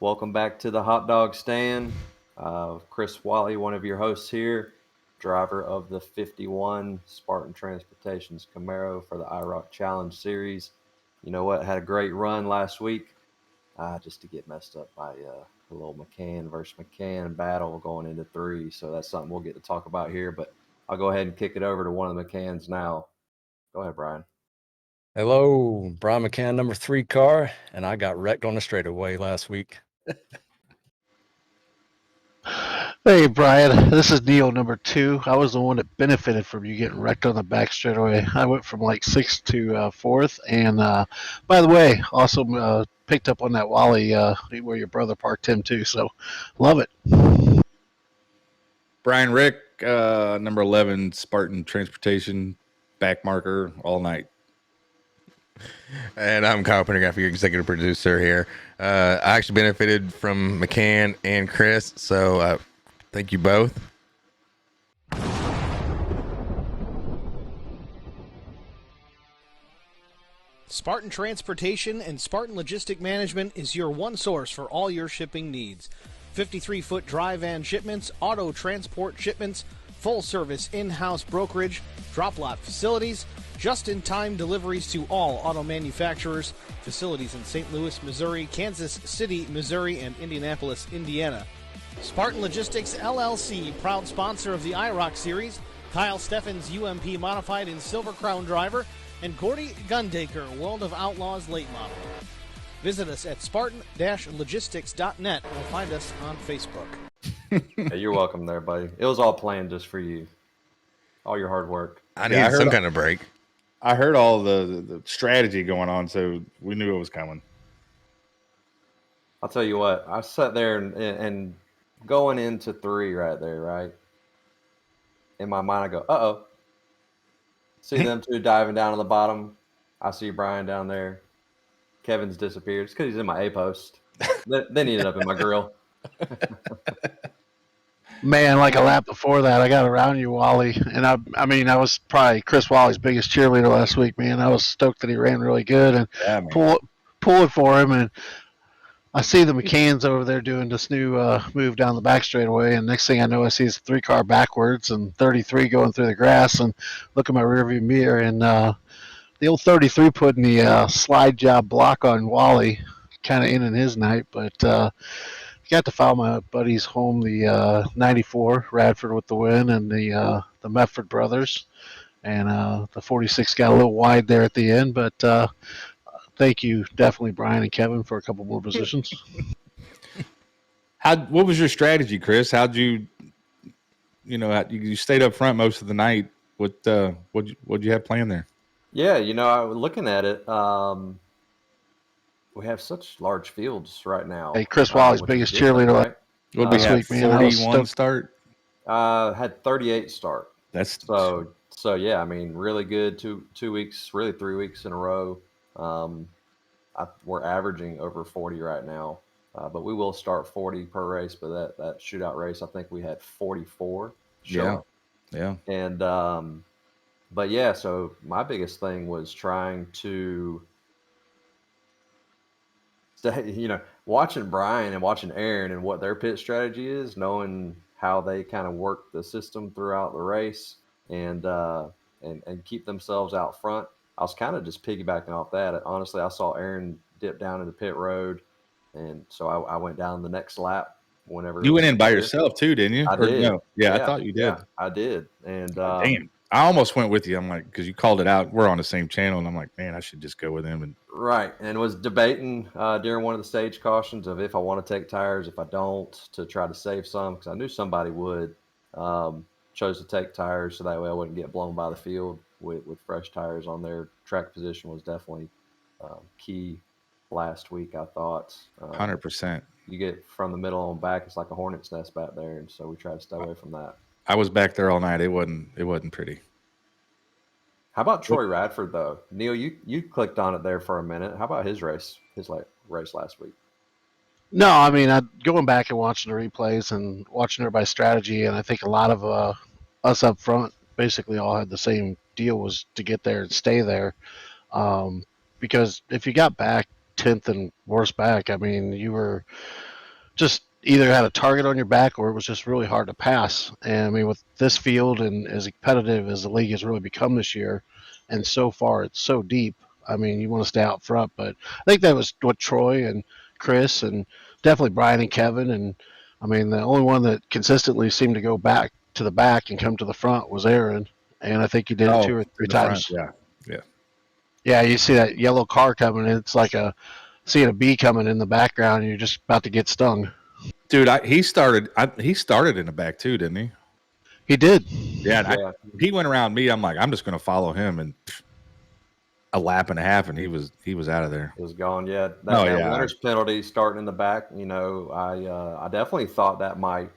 Welcome back to the hot dog stand. Chris Wally, one of your hosts here, driver of the 51 Spartan Transportation's Camaro for the IROC Challenge Series. You know what? Had a great run last week, just to get messed up by a little McCann versus McCann battle going into 3. So that's something we'll get to talk about here. But I'll go ahead and kick it over to one of the McCanns now. Go ahead, Brian. Hello, Brian McCann, number 3 car, and I got wrecked on the straightaway last week. Hey, Brian, this is Neil, number 2. I was the one that benefited from you getting wrecked on the back straightaway. I went from like 6th to 4th. And by the way, also picked up on that Wally where your brother parked him too. So love it. Brian Rick, number 11, Spartan Transportation, back marker all night. And I'm Kyle Pendergraff, your executive producer here. I actually benefited from McCann and Chris, so thank you both. Spartan Transportation and Spartan Logistic Management is your one source for all your shipping needs. 53-foot dry van shipments, auto transport shipments, full-service in-house brokerage, drop lot facilities, just-in-time deliveries to all auto manufacturers, facilities in St. Louis, Missouri, Kansas City, Missouri, and Indianapolis, Indiana. Spartan Logistics LLC, proud sponsor of the IROC series, Kyle Steffens UMP Modified and Silver Crown driver, and Gordy Gundaker, World of Outlaws late model. Visit us at spartan-logistics.net or find us on Facebook. Hey, you're welcome there, buddy. It was all planned just for you. All your hard work. I needed some kind of break. I heard all the strategy going on, so we knew it was coming. I'll tell you what. I sat there and going into 3 right there, right? In my mind, I go, uh-oh. See them two diving down on the bottom. I see Brian down there. Kevin's disappeared. It's because he's in my A post. Then he ended up in my grill. Man, like a lap before that, I got around you, Wally. And I mean, I was probably Chris Wally's biggest cheerleader last week, man. I was stoked that he ran really good and pulling for him. And I see the McCanns over there doing this new move down the back straightaway, and next thing I know, I see his 3-car backwards and 33 going through the grass, and look at my rearview mirror, and the old 33 putting the slide job block on Wally, kind of in his night, but got to follow my buddies home, the 94 Radford with the win, and the Medford brothers, and the 46 got a little wide there at the end, but thank you, definitely, Brian and Kevin, for a couple more positions. What was your strategy, Chris? How'd you you stayed up front most of the night. What'd you have planned there? Yeah, I was looking at it. We have such large fields right now. Hey, Chris Wally's biggest cheerleader What did we have? 41 start. Had 38 start. That's so yeah. I mean, really good. 2 weeks, really 3 weeks in a row. We're averaging over 40 right now, but we will start 40 per race. But that shootout race, I think we had 44. Yeah. And but yeah, so my biggest thing was trying to stay, watching Brian and watching Aaron and what their pit strategy is, knowing how they kind of work the system throughout the race and keep themselves out front. I was kind of just piggybacking off that. Honestly, I saw Aaron dip down in the pit road, and so I went down the next lap whenever. You went in by yourself too, didn't you? I did. No? Yeah, I thought you did. Yeah, I did. And damn, I almost went with you. I'm like, because you called it out. We're on the same channel, and I'm like, man, I should just go with him. And right, and was debating during one of the stage cautions of if I want to take tires, if I don't, to try to save some, because I knew somebody would. Chose to take tires so that way I wouldn't get blown by the field with fresh tires on there. Track position was definitely key last week, I thought. 100%. You get from the middle on back, it's like a hornet's nest back there, and so we try to stay away from that. I was back there all night. It wasn't pretty. How about Troy Radford though? Neil, you clicked on it there for a minute. How about his race last week? No, I mean, going back and watching the replays and watching everybody's strategy, and I think a lot of us up front basically all had the same deal, was to get there and stay there. Because if you got back 10th and worse back, I mean, you were just either had a target on your back or it was just really hard to pass. And I mean, with this field and as competitive as the league has really become this year, and so far it's so deep. I mean, you want to stay out front, but I think that was what Troy and Chris and definitely Brian and Kevin. And I mean, the only one that consistently seemed to go back to the back and come to the front was Aaron. And I think he did it 2 or 3 times. Front, yeah. Yeah, you see that yellow car coming. It's like seeing a bee coming in the background, and you're just about to get stung. Dude, he started in the back too, didn't he? He did. Yeah, he went around me. I'm like, I'm just going to follow him, and a lap and a half, and he was out of there. It was gone. Yeah, that winner's penalty starting in the back. You know, I definitely thought that might,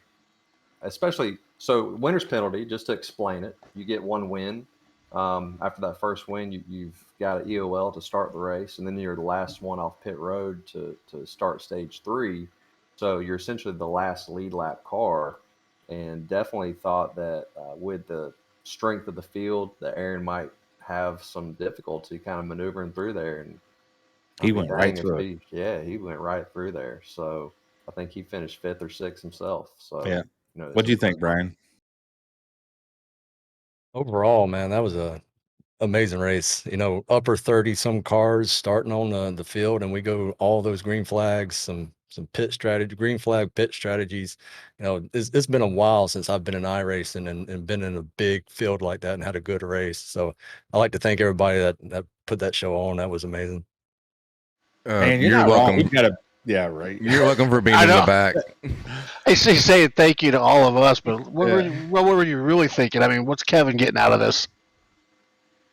especially so winner's penalty. Just to explain it, you get one win. After that first win, you've got an EOL to start the race, and then you're the last one off pit road to start stage 3. So you're essentially the last lead lap car, and definitely thought that with the strength of the field, that Aaron might have some difficulty kind of maneuvering through there. And he went right through it. Yeah, he went right through there. So I think he finished 5th or 6th himself. So yeah. What do you think, Brian? Overall, man, that was a amazing race. You know, upper 30 some cars starting on the field, and we go all those green flags, some pit strategy, green flag pit strategies. You know, it's been a while since I've been in iRacing and been in a big field like that and had a good race. So I like to thank everybody that put that show on. That was amazing. And you're welcome. Yeah, right. You're welcome for being in the back. I say thank you to all of us, but what were you really thinking? I mean, what's Kevin getting out of this?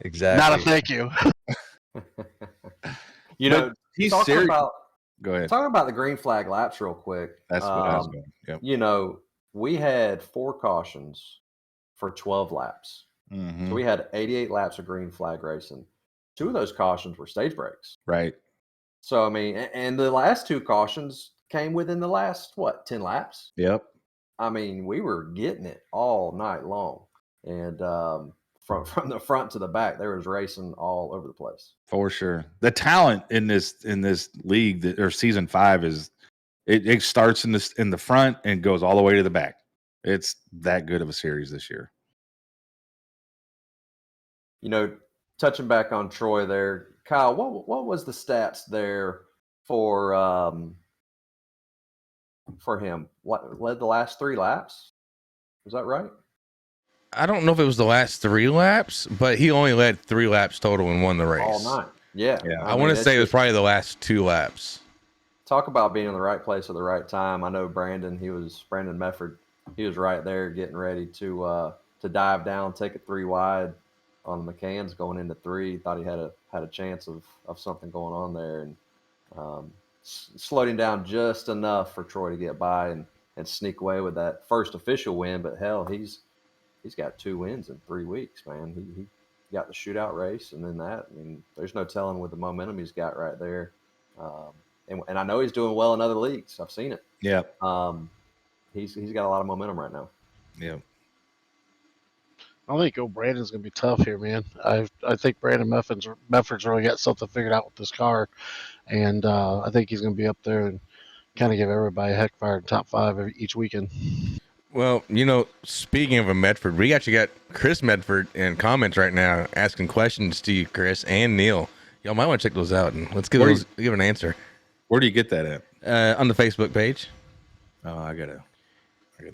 Exactly. Not a thank you. You know, he's serious. Go ahead. Talking about the green flag laps real quick. That's what I was going. Yep. You know, we had 4 cautions for 12 laps. Mm-hmm. So we had 88 laps of green flag racing. 2 of those cautions were stage breaks. Right. So, I mean, and the last 2 cautions came within the last, 10 laps? Yep. I mean, we were getting it all night long. And from the front to the back, there was racing all over the place. For sure. The talent in this league or season 5 is it starts in the front and goes all the way to the back. It's that good of a series this year. You know, touching back on Troy there, Kyle, what was the stats there for him? What led the last 3 laps? Was that right? I don't know if it was the last 3 laps, but he only led 3 laps total and won the race. All night. Yeah. I want to say it was probably the last 2 laps. Talk about being in the right place at the right time. I know Brandon Mefford, he was right there getting ready to dive down, take it 3 wide on the McCann's going into 3. Thought he had a chance of something going on there, and slowed him down just enough for Troy to get by and sneak away with that first official win. But hell, he's got 2 wins in 3 weeks, man. He got the shootout race, and then that. I mean, there's no telling with the momentum he's got right there. And I know he's doing well in other leagues. I've seen it. Yeah. He's got a lot of momentum right now. Yeah. I think Brandon's gonna be tough here, man. I think Brandon Mefford's really got something figured out with this car, and I think he's gonna be up there and kind of give everybody a heck fire in top 5 each weekend. Well, you know, speaking of a Medford, we actually got Chris Medford in comments right now asking questions to you, Chris and Neil. Y'all might want to check those out and let's give an answer. Where do you get that at? On the Facebook page. Oh, I gotta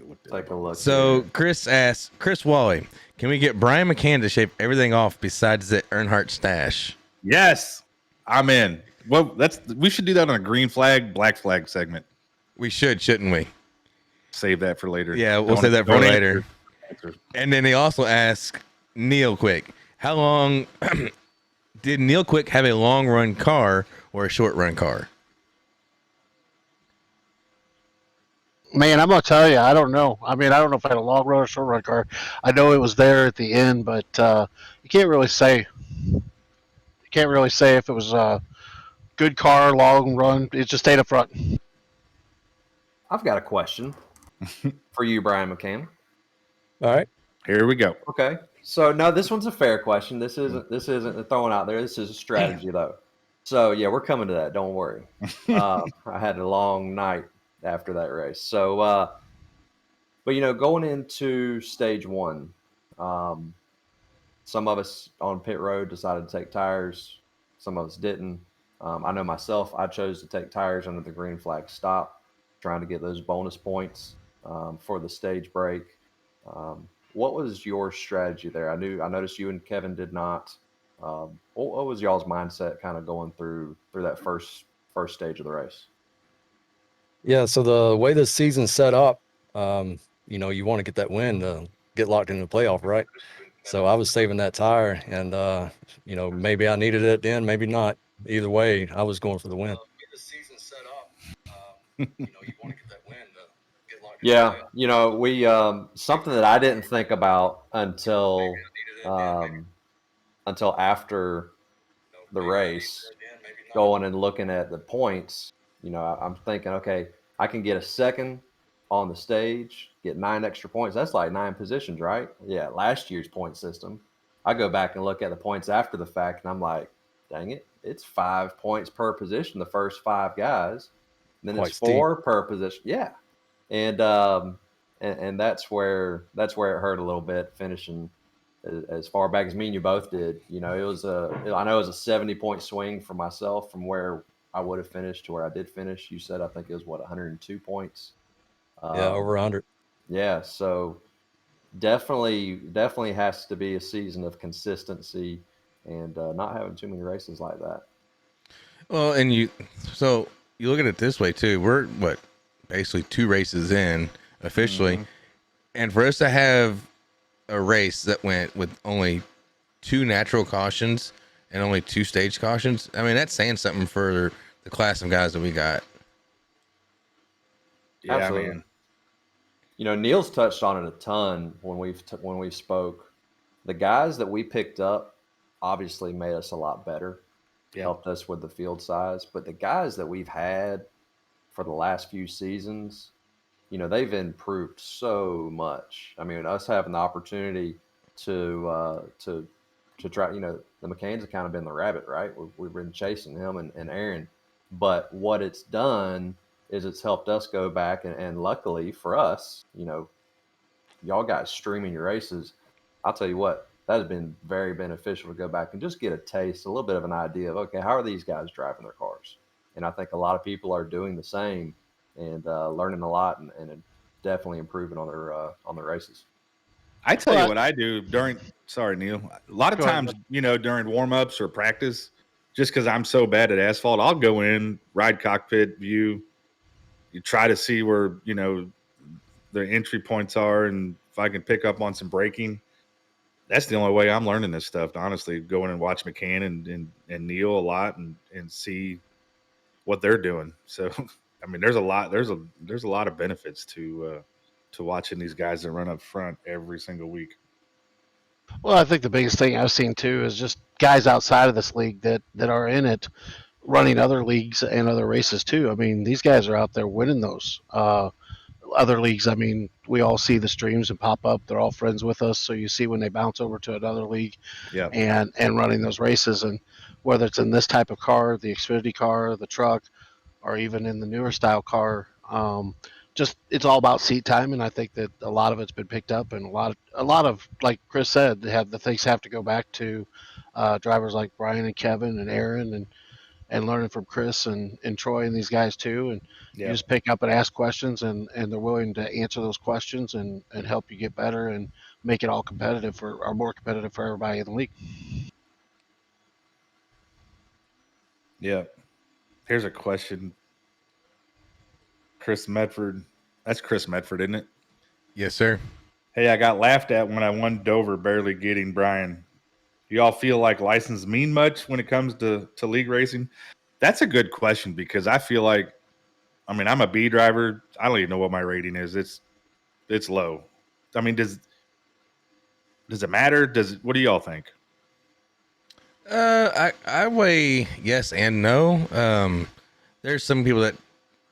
look. Take a look. So Chris asks, Chris Wally, can we get Brian McCann to shape everything off besides the Earnhardt stash? Yes, I'm in. Well, we should do that on a green flag, black flag segment. We shouldn't we? Save that for later. Yeah, we'll save that for later. And then they also ask Neil Quick, how long did Neil Quick have a long run car or a short run car? Man, I'm gonna tell you, I don't know. I mean, I don't know if I had a long run or short run car. I know it was there at the end, but you can't really say. You can't really say if it was a good car, long run. It just stayed up front. I've got a question for you, Brian McCann. All right. Here we go. Okay. So no, this one's a fair question. This isn't throwing out there. This is a strategy though. So yeah, we're coming to that. Don't worry. I had a long night after that race. So, but going into stage one, um, some of us on pit road decided to take tires. Some of us didn't. I know myself, I chose to take tires under the green flag stop, trying to get those bonus points for the stage break. What was your strategy there? I noticed you and Kevin did not. What was y'all's mindset kind of going through that first stage of the race? Yeah, so the way the season's set up, you want to get that win to get locked into the playoff, right? So I was saving that tire, and maybe I needed it then, maybe not. Either way, I was going for the win. The season's set up, you want to get that win to get locked into the playoff. We something that I didn't think about until after the race, going and looking at the points. I'm thinking, okay, I can get a second on the stage, get 9 extra points. That's like 9 positions, right? Yeah, last year's point system. I go back and look at the points after the fact, and I'm like, dang it, it's 5 points per position, the first 5 guys. And then Quite it's steep. 4 per position. Yeah. And that's where it hurt a little bit finishing as far back as me and you both did. I know it was a 70-point swing for myself from where I would have finished to where I did finish. You said I think it was 102 points. Yeah, over 100. Yeah, so definitely has to be a season of consistency and not having too many races like that. Well, and you look at it this way too. We're basically 2 races in officially, and for us to have a race that went with only 2 natural cautions and only 2 stage cautions, I mean, that's saying something for the class of guys that we got. Yeah, absolutely. Man. Neil's touched on it a ton when we spoke. The guys that we picked up obviously made us a lot better, helped us with the field size. But the guys that we've had for the last few seasons, they've improved so much. I mean, us having the opportunity to try, the McCain's have kind of been the rabbit, right? We've been chasing him and Aaron. But what it's done is it's helped us go back and luckily for us, y'all guys streaming your races. I'll tell you what, that has been very beneficial to go back and just get a taste, a little bit of an idea of, okay, how are these guys driving their cars? And I think a lot of people are doing the same and learning a lot and definitely improving on their races. I tell you what I do sorry, Neil. A lot of times, during warm-ups or practice, just because I'm so bad at asphalt, I'll go in, ride cockpit view. You try to see where, the entry points are, and if I can pick up on some braking. That's the only way I'm learning this stuff, honestly. Go in and watch McCann and Neil a lot and see what they're doing. So, I mean, there's a lot of benefits to watching these guys that run up front every single week. Well, I think the biggest thing I've seen too is just guys outside of this league that are in it, running other leagues and other races too. I mean, these guys are out there winning those other leagues. I mean, we all see the streams and pop up. They're all friends with us, so you see when they bounce over to another league, and running those races. And whether it's in this type of car, the Xfinity car, the truck, or even in the newer style car, just it's all about seat time. And I think that a lot of it's been picked up, and a lot of like Chris said, the things have to go back to drivers like Brian and Kevin and Aaron and learning from Chris and Troy and these guys too. And you just pick up and ask questions, and they're willing to answer those questions and help you get better and make it all competitive or more competitive for everybody in the league. Yeah. Here's a question. Chris Medford. That's Chris Medford, isn't it? Yes, sir. Hey, I got laughed at when I won Dover, barely getting Brian. Do y'all feel like license mean much when it comes to league racing? That's a good question, because I feel like, I mean, I'm a B driver. I don't even know what my rating is. It's low. I mean, does it matter? What do y'all think? I weigh yes and no. There's some people that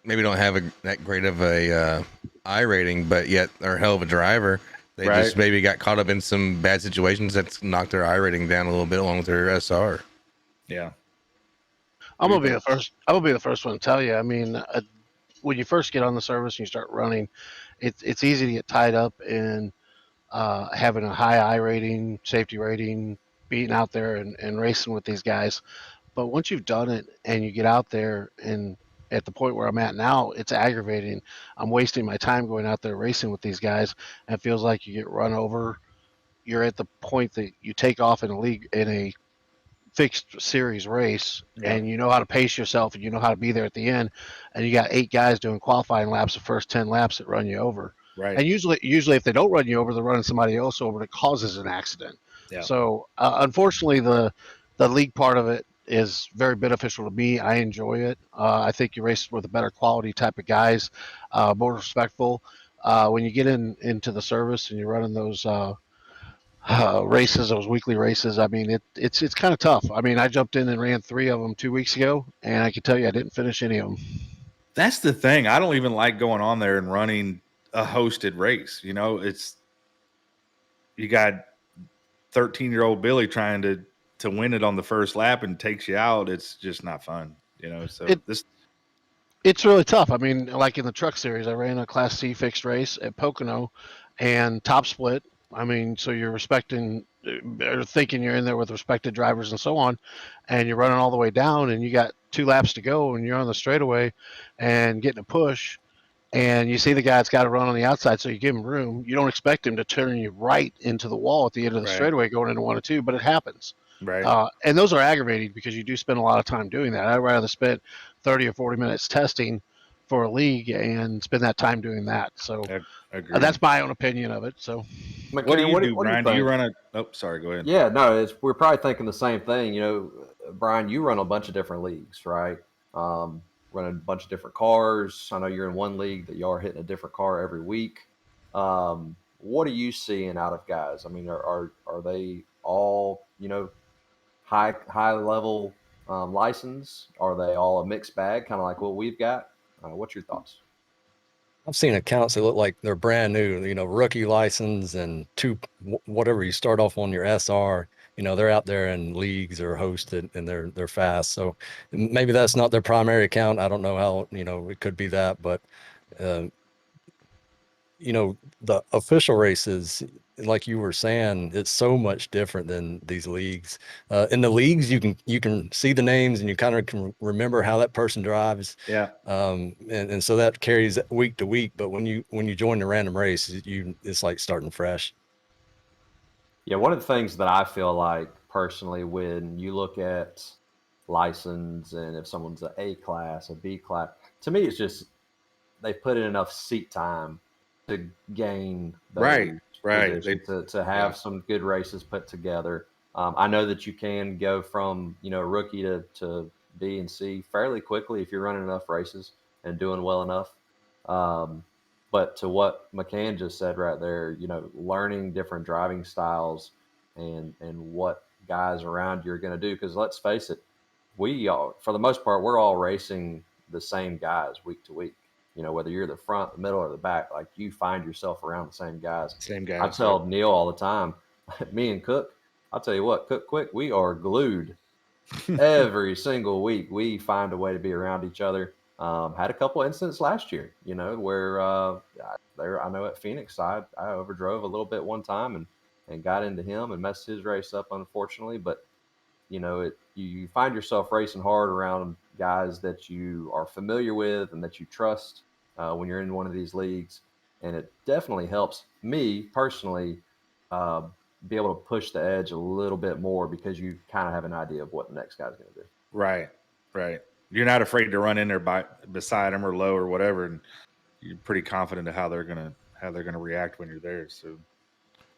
maybe don't have that great of a I rating, but yet are a hell of a driver. They just maybe got caught up in some bad situations that's knocked their I rating down a little bit along with their SR. Yeah. I'm gonna be the first one to tell you. I mean, when you first get on the service and you start running, it's easy to get tied up in having a high I rating, safety rating, being out there and racing with these guys. But once you've done it and you get out there and at the point where I'm at now, it's aggravating. I'm wasting my time going out there racing with these guys, and it feels like you get run over. You're at the point that you take off in a league in a fixed series race, and you know how to pace yourself and you know how to be there at the end, and you got 8 guys doing qualifying laps the first 10 laps that run you over. Right. And usually if they don't run you over, they're running somebody else over that causes an accident. Yeah. So unfortunately the league part of it is very beneficial to me. I enjoy it. I think you race with a better quality type of guys, more respectful. When you get into the service and you're running those races, those weekly races, I mean, it's kind of tough. I mean, I jumped in and ran 3 of them 2 weeks ago, and I can tell you I didn't finish any of them. That's the thing. I don't even like going on there and running a hosted race. You know, you got 13-year-old Billy trying to win it on the first lap and takes you out. It's just not fun, you know. So it's really tough. I mean, like in the truck series, I ran a Class C fixed race at Pocono and top split. I mean, so you're respecting or thinking you're in there with respected drivers and so on, and you're running all the way down and you got 2 laps to go and you're on the straightaway and getting a push, and you see the guy that's got to run on the outside, so you give him room. You don't expect him to turn you right into the wall at the end of the straightaway going into 1 or 2, but it happens. Right. And those are aggravating because you do spend a lot of time doing that. I'd rather spend 30 or 40 minutes testing for a league and spend that time doing that. So that's my own opinion of it. So McCann, what do you do, what Brian? do Do you you think? run a? Oh, sorry. Go ahead. Yeah, no, we're probably thinking the same thing. You know, Brian, you run a bunch of different leagues, right? Run a bunch of different cars. I know you're in one league that you are hitting a different car every week. What are you seeing out of guys? I mean, are they all, you know, high level license? Are they all a mixed bag, kind of like what we've got? What's your thoughts? I've seen accounts that look like they're brand new, you know, rookie license and whatever you start off on your SR, you know, they're out there in leagues or hosted and they're fast. So maybe that's not their primary account. I don't know how, you know, it could be that, but you know, the official races, like you were saying, it's so much different than these leagues. In the leagues, you can see the names and you kind of can remember how that person drives. Yeah. And so that carries week to week. But when you join the random race, it's like starting fresh. Yeah, one of the things that I feel like personally, when you look at license and if someone's an A class, a B class, to me, it's just they put in enough seat time to gain those positions, to have some good races put together. I know that you can go from, you know, rookie to B and C fairly quickly if you're running enough races and doing well enough. But to what McCann just said right there, you know, learning different driving styles and what guys around you are going to do. Because let's face it, we all, for the most part, we're all racing the same guys week to week. You know, whether you're the front, the middle, or the back, like you find yourself around the same guys. I tell Neil all the time, me and Cook, I'll tell you what, Cook Quick, we are glued every single week. We find a way to be around each other. Had a couple incidents last year, you know, where I know at Phoenix I overdrove a little bit one time and got into him and messed his race up, unfortunately. But you know, you find yourself racing hard around guys that you are familiar with and that you trust when you're in one of these leagues, and it definitely helps me personally be able to push the edge a little bit more because you kind of have an idea of what the next guy's going to do. Right. You're not afraid to run in there beside them or low or whatever, and you're pretty confident of how they're gonna react when you're there. So,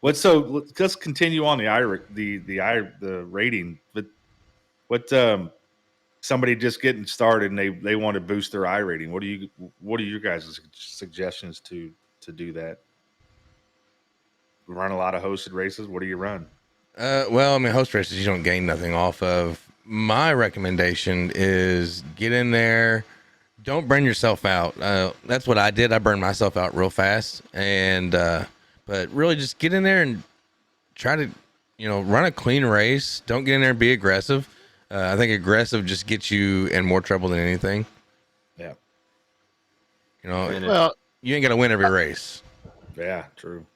let's continue on the IROC, the rating. But somebody just getting started and they want to boost their I rating. What are your guys' suggestions to do that? Run a lot of hosted races. What do you run? Well, I mean, host races you don't gain nothing off of. My recommendation is get in there. Don't burn yourself out. That's what I did. I burned myself out real fast, and but really just get in there and try to, you know, run a clean race. Don't get in there and be aggressive. I think aggressive just gets you in more trouble than anything. Yeah. You know, Well, you ain't got to win every race. Yeah, true.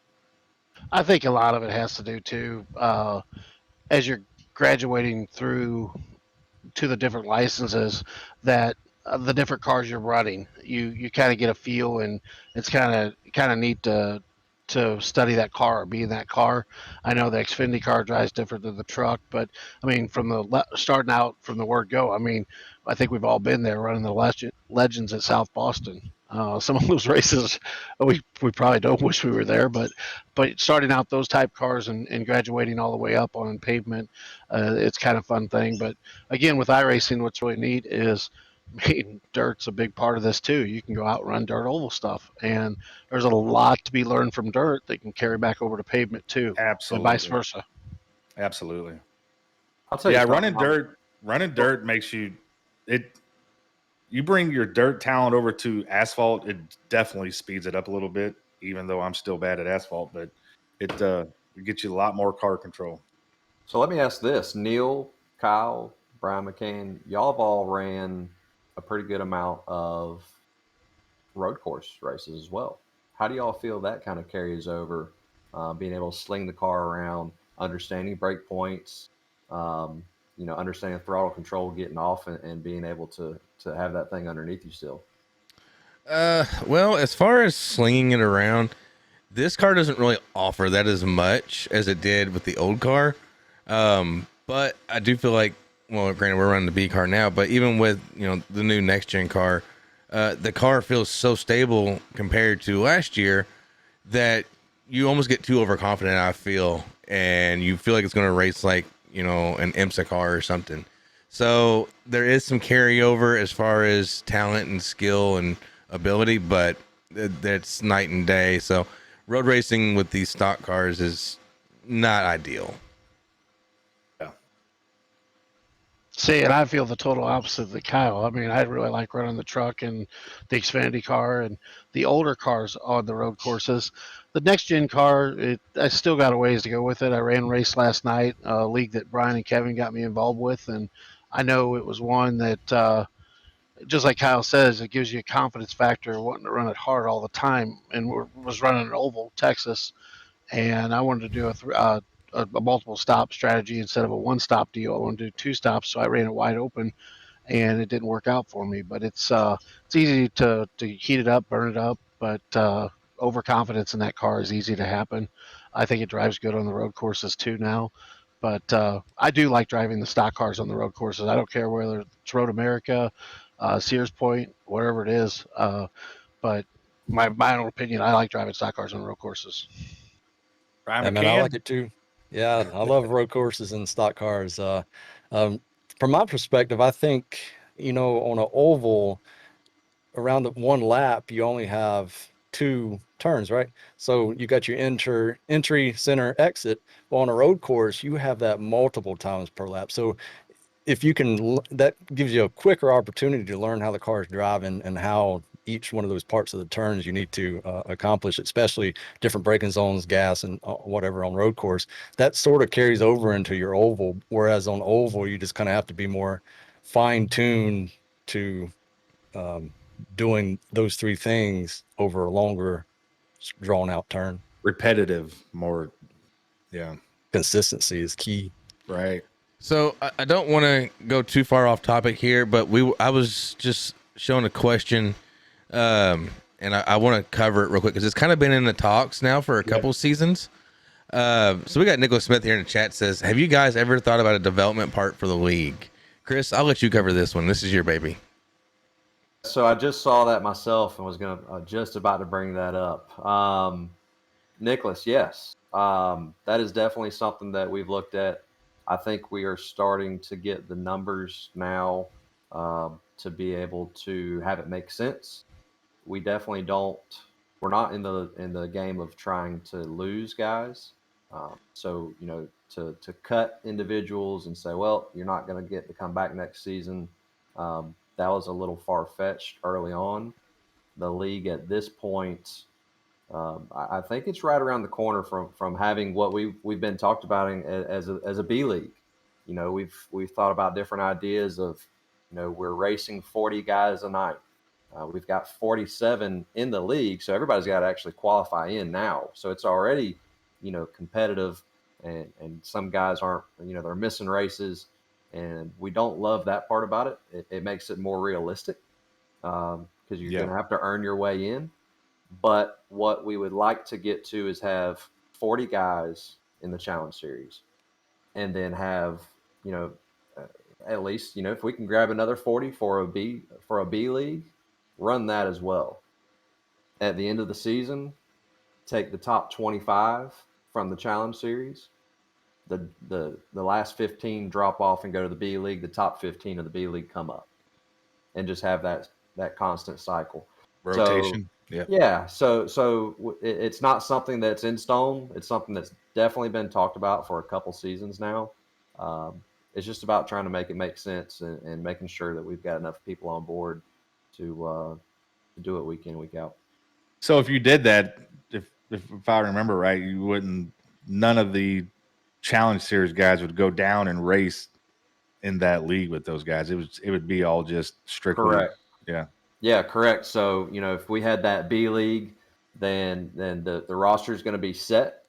I think a lot of it has to do too, as you're graduating through to the different licenses, that the different cars you're running, you kind of get a feel, and it's kind of neat to study that car or be in that car. I know the Xfinity car drives different than the truck, but I mean, from the starting out from the word go, I mean, I think we've all been there running the legends at South Boston. Some of those races, we probably don't wish we were there, but starting out those type cars and graduating all the way up on pavement, it's kind of fun thing. But again, with iRacing, what's really neat is, I mean, dirt's a big part of this too. You can go out and run dirt oval stuff, and there's a lot to be learned from dirt that can carry back over to pavement too, and vice Absolutely. versa. Absolutely. I'll tell you Yeah, something. running dirt makes you it. You bring your dirt talent over to asphalt, it definitely speeds it up a little bit. Even though I'm still bad at asphalt, but it gets you a lot more car control. So let me ask this: Neil, Kyle, Brian McCain, y'all have all ran a pretty good amount of road course races as well. How do y'all feel that kind of carries over, being able to sling the car around, understanding brake points, understanding throttle control, getting off, and being able to have that thing underneath you still? Well, as far as slinging it around, this car doesn't really offer that as much as it did with the old car. But I do feel like, well, granted, we're running the B car now, but even with, the new next gen car, the car feels so stable compared to last year that you almost get too overconfident, I feel, and you feel like it's going to race like, an IMSA car or something. So there is some carryover as far as talent and skill and ability, but that's night and day. So road racing with these stock cars is not ideal. Yeah. See, and I feel the total opposite of the Kyle. I mean, I really like running the truck and the Xfinity car and the older cars on the road courses. The next gen car, I still got a ways to go with it. I ran a race last night, a league that Brian and Kevin got me involved with, and I know it was one that, just like Kyle says, it gives you a confidence factor wanting to run it hard all the time. And was running an oval, Texas, and I wanted to do a multiple stop strategy instead of a one stop deal. I wanted to do two stops, so I ran it wide open, and it didn't work out for me. But it's easy to heat it up, burn it up, but overconfidence in that car is easy to happen. I think it drives good on the road courses too now. But I do like driving the stock cars on the road courses. I don't care whether it's Road America, Sears Point, whatever it is. But my own opinion, I like driving stock cars on road courses. Brian Yeah, man, I like McCann. it too. Yeah, I love road courses and stock cars. From my perspective, I think, on an oval, around the one lap, you only have two turns, right? So you got your entry, center, exit. Well, on a road course, you have that multiple times per lap. So if you can, that gives you a quicker opportunity to learn how the car is driving and how each one of those parts of the turns you need to accomplish, especially different braking zones, gas, and whatever on road course. That sort of carries over into your oval, whereas on oval, you just kind of have to be more fine-tuned to doing those three things over a longer, drawn-out turn. Repetitive, more. Yeah. Consistency is key. Right. So I don't want to go too far off topic here, but I was just showing a question, and I want to cover it real quick because it's kind of been in the talks now for a couple seasons. So we got Nicholas Smith here in the chat says, have you guys ever thought about a development part for the league? Chris, I'll let you cover this one. This is your baby. So I just saw that myself and was just about to bring that up. Nicholas, yes, that is definitely something that we've looked at. I think we are starting to get the numbers now to be able to have it make sense. We definitely don't. We're not in the game of trying to lose guys. So to cut individuals and say, well, you're not going to get to come back next season. That was a little far-fetched early on. The league at this point, I think it's right around the corner from having what we've been talked about as a B league. We've thought about different ideas of, we're racing 40 guys a night. We've got 47 in the league, so everybody's got to actually qualify in now. So it's already, competitive, and some guys aren't, they're missing races, and we don't love that part about it. It makes it more realistic because you're going to have to earn your way in. But what we would like to get to is have 40 guys in the Challenge Series, and then have, at least, if we can grab another 40 for a B league, run that as well. At the end of the season, take the top 25 from the Challenge Series. The last 15 drop off and go to the B league. The top 15 of the B league come up, and just have that constant cycle. Rotation. So it's not something that's in stone. It's something that's definitely been talked about for a couple seasons now. It's just about trying to make it make sense, and making sure that we've got enough people on board to do it week in, week out. So if you did that, if I remember right, none of the Challenge Series guys would go down and race in that league with those guys. It would be all just strictly. Correct. Yeah, correct. So, if we had that B league, then the roster is going to be set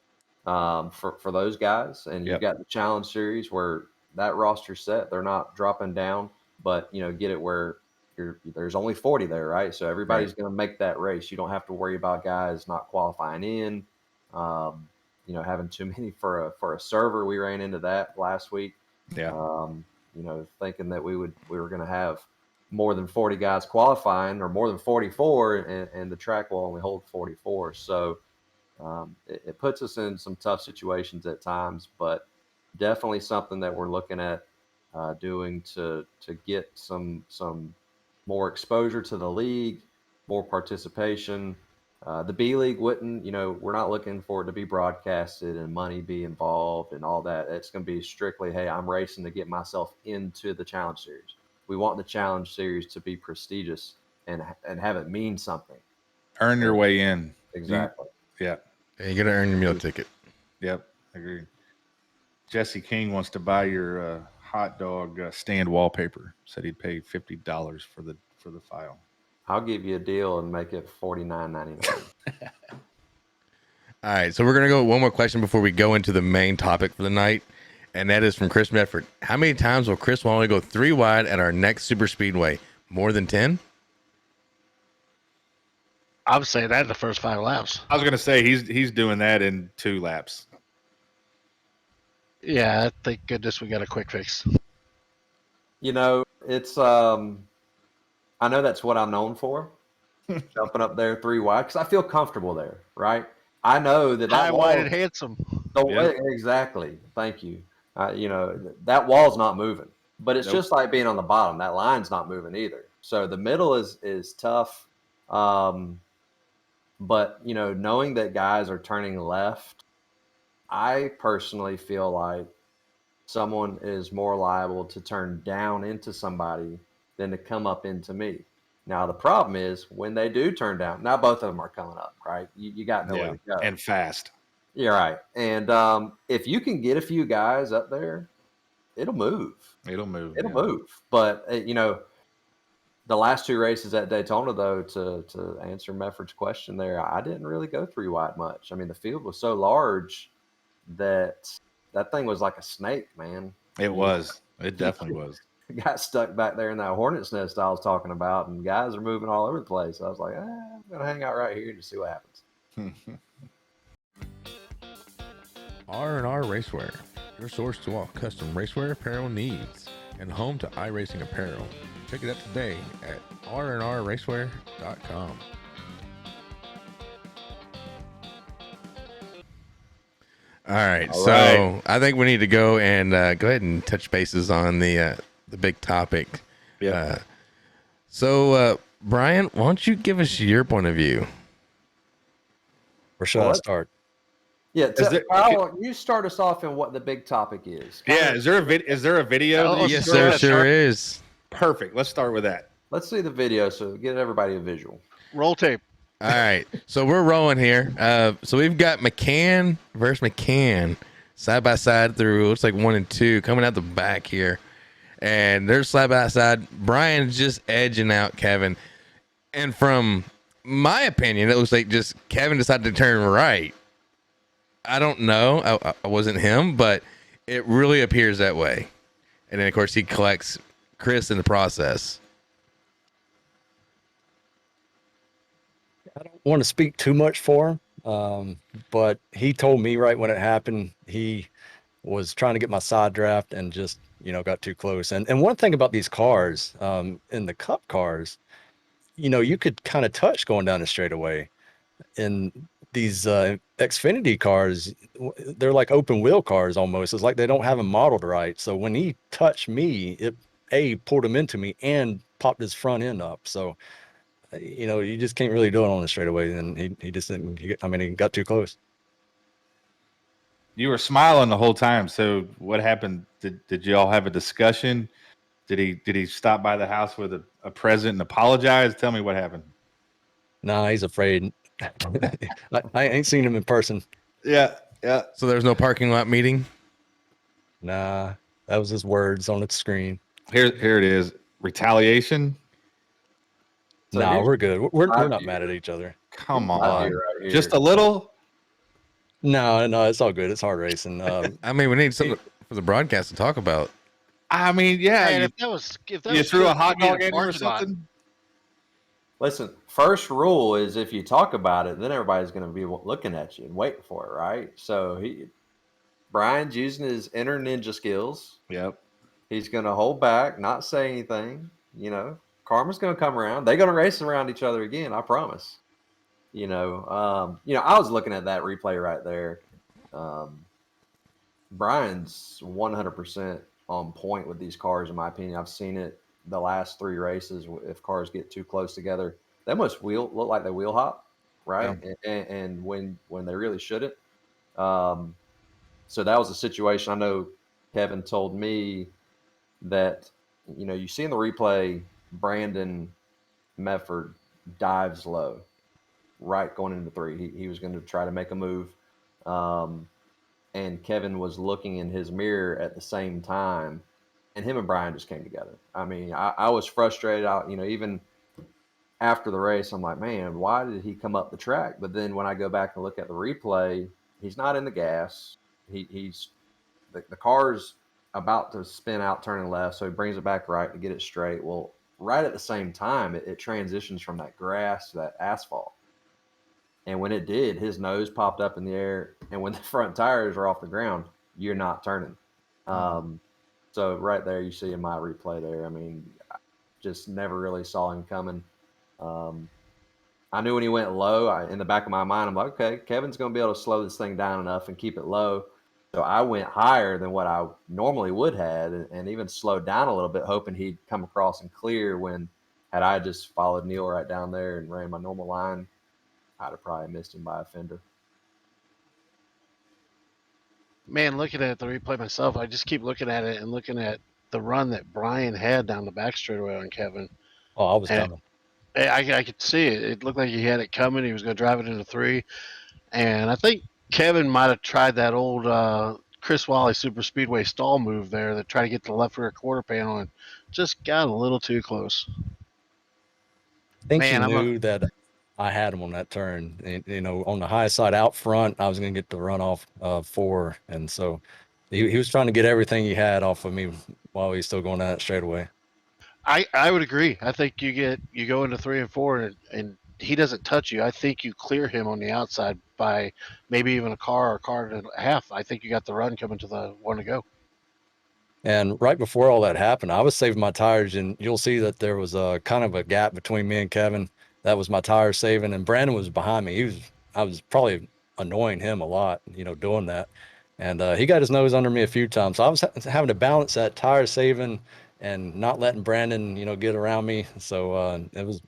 for those guys. And you've got the Challenge Series where that roster's set. They're not dropping down, but, get it where there's only 40 there, right? So everybody's going to make that race. You don't have to worry about guys not qualifying in, having too many for a server. We ran into that last week. Thinking that we were going to have more than 40 guys qualifying, or more than 44, and the track will only hold 44. So it puts us in some tough situations at times, but definitely something that we're looking at doing to get some more exposure to the league, more participation. The B League wouldn't, we're not looking for it to be broadcasted and money be involved and all that. It's going to be strictly, hey, I'm racing to get myself into the Challenge Series. We want the Challenge Series to be prestigious and have it mean something. Earn your way in. Exactly. Yeah, you got to earn your meal ticket. Yep, agreed. Jesse King wants to buy your hot dog stand wallpaper. Said he'd pay $50 for the file. I'll give you a deal and make it $49.99. All right, so we're gonna go with one more question before we go into the main topic for the night, and that is from Chris Medford. How many times will Chris Wally go 3 wide at our next super speedway? More than 10? I would say that in the first 5 laps. I was gonna say he's doing that in 2 laps. Yeah, thank goodness we got a quick fix. It's I know that's what I'm known for, jumping up there 3 wide, because I feel comfortable there, right? I know that high, wide, and handsome. Exactly. Thank you. That wall's not moving, but it's just like being on the bottom. That line's not moving either. So the middle is tough. But knowing that guys are turning left, I personally feel like someone is more liable to turn down into somebody than to come up into me. Now, the problem is when they do turn down, now both of them are coming up, right? You got nowhere to go. And fast. You're right. And if you can get a few guys up there, it'll move. It'll move. But, the last 2 races at Daytona, though, to answer Mefford's question there, I didn't really go 3 wide much. I mean, the field was so large that thing was like a snake, man. It was. It definitely was. Got stuck back there in that hornet's nest I was talking about, and guys are moving all over the place. I was like, I'm going to hang out right here to see what happens. R&R Racewear, your source to all custom racewear apparel needs, and home to iRacing apparel. Check it out today at rnrracewear.com. All right, so I think we need to go and go ahead and touch bases on the big topic. Yeah. So, Brian, why don't you give us your point of view? Where should I start? Yeah, Kyle, you start us off in what the big topic is. Is there a video? Yes, there sure is. Perfect. Let's start with that. Let's see the video so get everybody a visual. Roll tape. All right, so we're rolling here. So we've got McCann versus McCann side by side through looks like 1 and 2 coming out the back here, and they're side by side. Brian's just edging out Kevin, And from my opinion, it looks like just Kevin decided to turn right. I don't know. I wasn't him, but it really appears that way. And then, of course, he collects Chris in the process. I don't want to speak too much for him, but he told me right when it happened, he was trying to get my side draft and just, got too close. And one thing about these cars, in the Cup cars, you could kind of touch going down the straightaway. In these Xfinity cars, they're like open wheel cars almost. It's like they don't have them modeled right. So when he touched me, it pulled him into me and popped his front end up. So you just can't really do it on the straightaway. And he just didn't. He got too close. You were smiling the whole time. So what happened? Did you all have a discussion? Did he stop by the house with a present and apologize? Tell me what happened. Nah, he's afraid. I ain't seen him in person. Yeah. So there's no parking lot meeting? Nah, that was his words on the screen. Here it is. Retaliation. So nah, we're good. We're not view. mad at each other. Come Here's on. right here. Just a little. No, it's all good. It's hard racing. I mean, we need something for the broadcast to talk about. I mean, yeah. And if that was you was threw a Chris, hot we'd be in dog a in here or parking lot. something. Listen, first rule is if you talk about it, then everybody's going to be looking at you and waiting for it, right? So Brian's using his inner ninja skills. Yep. He's going to hold back, not say anything. Karma's going to come around. They're going to race around each other again. I promise. I was looking at that replay right there. Brian's 100% on point with these cars, in my opinion. I've seen it the last 3 races. If cars get too close together, they must look like they wheel hop, right? Yeah. And when they really shouldn't. So that was a situation. I know Kevin told me that, you see in the replay, Brandon Medford dives low, right going into 3. He was going to try to make a move. And Kevin was looking in his mirror at the same time, and him and Brian just came together. I mean, I was frustrated. Even after the race, I'm like, man, why did he come up the track? But then when I go back and look at the replay, he's not in the gas. He's the car's about to spin out, turning left, so he brings it back right to get it straight. Well, right at the same time, it transitions from that grass to that asphalt. And when it did, his nose popped up in the air. And when the front tires are off the ground, you're not turning. So right there, you see in my replay there, I mean, I just never really saw him coming. I knew when he went low, in the back of my mind, I'm like, okay, Kevin's going to be able to slow this thing down enough and keep it low. So I went higher than what I normally would have and even slowed down a little bit, hoping he'd come across and clear when had I just followed Neil right down there and ran my normal line, I'd have probably missed him by a fender. Man, looking at the replay myself, I just keep looking at it and looking at the run that Brian had down the back straightaway on Kevin. Oh, I was coming. I could see it. It looked like he had it coming. He was going to drive it into 3. And I think Kevin might have tried that old Chris Wally Super Speedway stall move there that tried to get to the left rear quarter panel and just got a little too close. I think he knew that I had him on that turn. And, on the high side out front, I was going to get the runoff 4. And so he was trying to get everything he had off of me while he's still going down that straightaway. I would agree. I think you go into 3 and 4 and he doesn't touch you. I think you clear him on the outside by maybe even a car or a car and a half. I think you got the run coming to the 1 to go. And right before all that happened, I was saving my tires, and you'll see that there was a kind of a gap between me and Kevin. That was my tire saving, and Brandon was behind me. I was probably annoying him a lot, doing that. And he got his nose under me a few times. So I was having to balance that tire saving and not letting Brandon, get around me. So it was a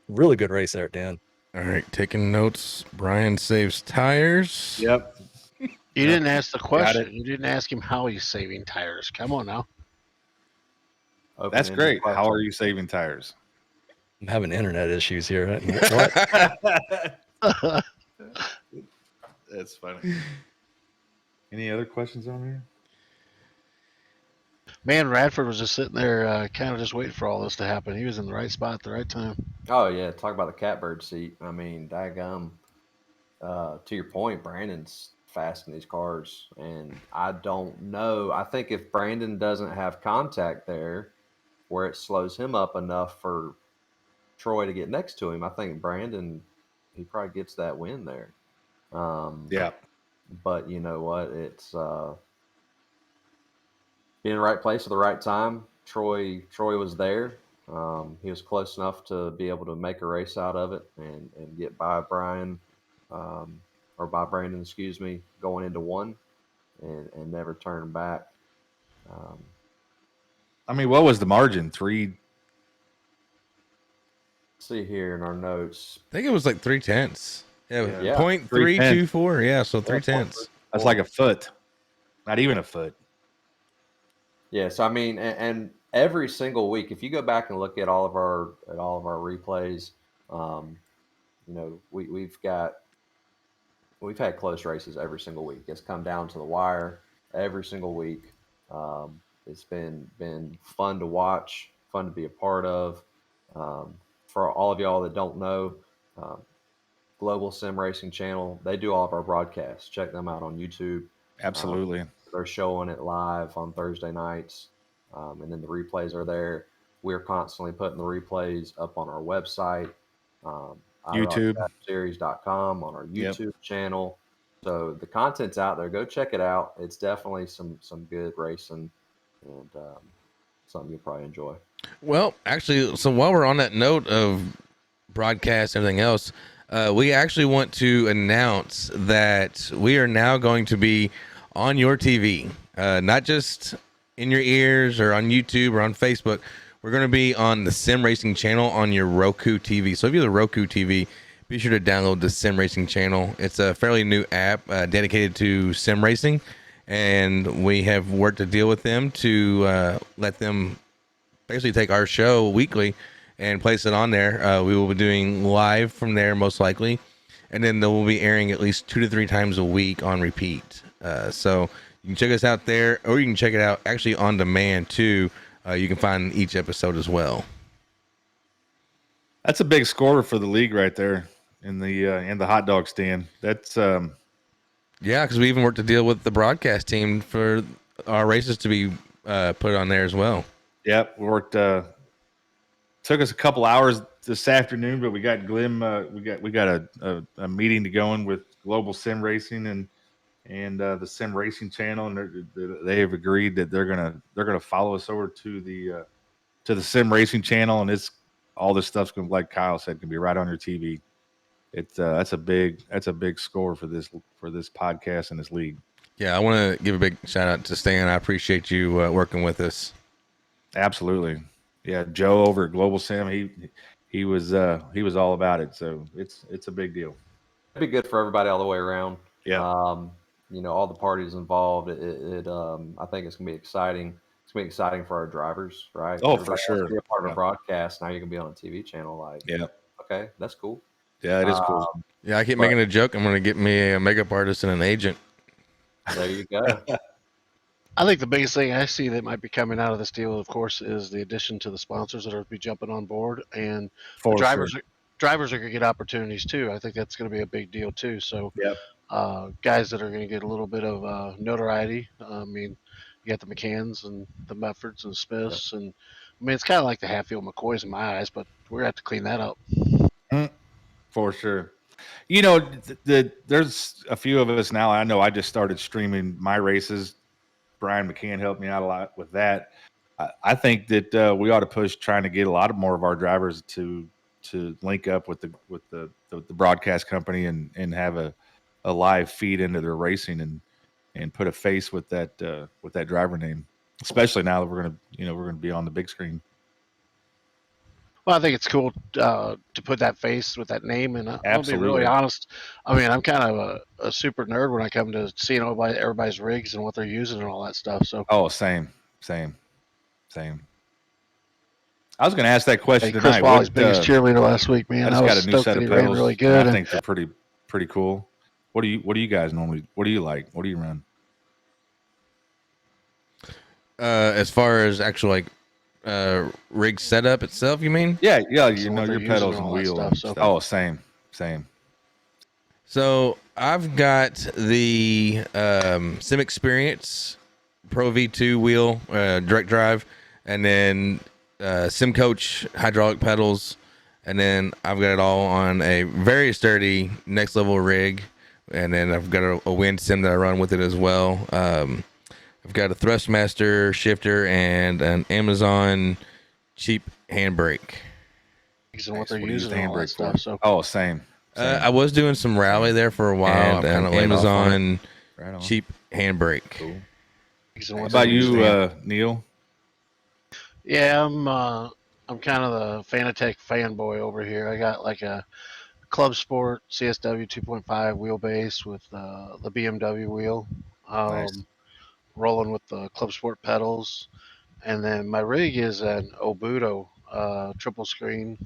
really good race there at the end. All right, taking notes. Brian saves tires. Yep. You didn't ask the question. You didn't ask him how he's saving tires. Come on now. That's great. How are you saving tires? I'm having internet issues here. What? That's funny. Any other questions on here? Man, Radford was just sitting there, kind of just waiting for all this to happen. He was in the right spot at the right time. Oh yeah, talk about the catbird seat. I mean, daggum. To your point, Brandon's fast in these cars, and I don't know. I think if Brandon doesn't have contact there, where it slows him up enough for Troy to get next to him, I think Brandon he probably gets that win there. Yeah. But you know what? It's being in the right place at the right time. Troy was there. He was close enough to be able to make a race out of it and get by Brian, or by Brandon, excuse me, going into one and never turn back. I mean, what was the margin? 3. See here in our notes. I think it was like 3/10. Yeah, Yeah. 0.324. Yeah, so 3/10. That's like a foot. Not even a foot. Yeah, so I mean, and every single week, if you go back and look at all of our replays, you know, we've had close races every single week. It's come down to the wire every single week. It's been fun to watch, fun to be a part of. For all of y'all that don't know, Global Sim Racing Channel, they do all of our broadcasts. Check them out on YouTube. Absolutely. They're showing it live on Thursday nights, and then the replays are there. We're constantly putting the replays up on our website, YouTube. IROC-series.com, on our YouTube channel. So the content's out there. Go check it out. It's definitely some good racing and something you'll probably enjoy. Well, actually, so while we're on that note of broadcast and everything else, we actually want to announce that we are now going to be on your TV, not just in your ears or on YouTube or on Facebook. We're going to be on the Sim Racing channel on your Roku TV. So if you have a Roku TV, be sure to download the Sim Racing channel. It's a fairly new app dedicated to sim racing, and we have worked a deal with them to let them basically take our show weekly and place it on there. We will be doing live from there most likely, and then they will be airing at least 2 to 3 times a week on repeat. So you can check us out there, or you can check it out actually on demand too. You can find each episode as well. That's a big score for the league right there in the hot dog stand. That's yeah, because we even worked a deal with the broadcast team for our races to be put on there as well. Yep, we worked. Took us a couple hours this afternoon, but we got Glim. We got a meeting to go in with Global Sim Racing and the Sim Racing channel, and they have agreed that they're gonna follow us over to the Sim Racing channel, and it's all this stuff's gonna, like Kyle said, can be right on your TV. It's that's a big score for this podcast and this league. Yeah, I want to give a big shout out to Stan. I appreciate you working with us. Absolutely. Yeah, Joe over at Global Sim, he was all about it. So it's a big deal. It'd be good for everybody all the way around. Yeah. You know, all the parties involved. I think it's gonna be exciting. It's gonna be exciting for our drivers, right? Oh, Everybody for sure. wants to be a part of a broadcast. Now you're gonna be on a TV channel. Like, yeah. Okay, that's cool. Yeah, it is cool. Yeah, I keep making a joke. I'm going to get me a makeup artist and an agent. There you go. I think the biggest thing I see that might be coming out of this deal, of course, is the addition to the sponsors that are be jumping on board, and the drivers are going to get opportunities too. I think that's going to be a big deal too. So, guys that are going to get a little bit of notoriety. I mean, you got the McCanns and the Meffords and Smiths, and I mean it's kind of like the Hatfield McCoys in my eyes, but we're going to have to clean that up. For sure. You know, there's a few of us now. I know I just started streaming my races. Brian McCann helped me out a lot with that. I think that we ought to push trying to get a lot more of our drivers to link up with the broadcast company and have a live feed into their racing and put a face with that driver name, especially now that we're gonna be on the big screen. Well, I think it's cool to put that face with that name, and I'll be really honest. I mean, I'm kind of a super nerd when I come to seeing everybody's rigs and what they're using and all that stuff. So, same. I was going to ask that question tonight. Chris Wally's biggest cheerleader last week, man. I was got a new set of pedals. Really good. I think they're pretty cool. What do you guys normally? What do you like? What do you run? As far as actual rig setup itself, you mean? Yeah, So you know what they're your using pedals and and all that wheel stuff, and so- stuff. Oh, same. So I've got the Sim Experience Pro V2 wheel, direct drive, and then Sim Coach hydraulic pedals, and then I've got it all on a very sturdy next level rig, and then I've got a wind sim that I run with it as well. I've got a Thrustmaster shifter and an Amazon cheap handbrake. And what they're What do you use using the and all that handbrake stuff. for? So Oh, same. I was doing some rally there for a while, And and kinda an laid off on it. Amazon Right on. cheap handbrake. Cool. and How what about they're using. you, Neil? Yeah, I'm kind of the Fanatec fanboy over here. I got like a Club Sport CSW 2.5 wheelbase with the BMW wheel. Nice. Rolling with the Club Sport pedals, and then my rig is an Obudo triple screen,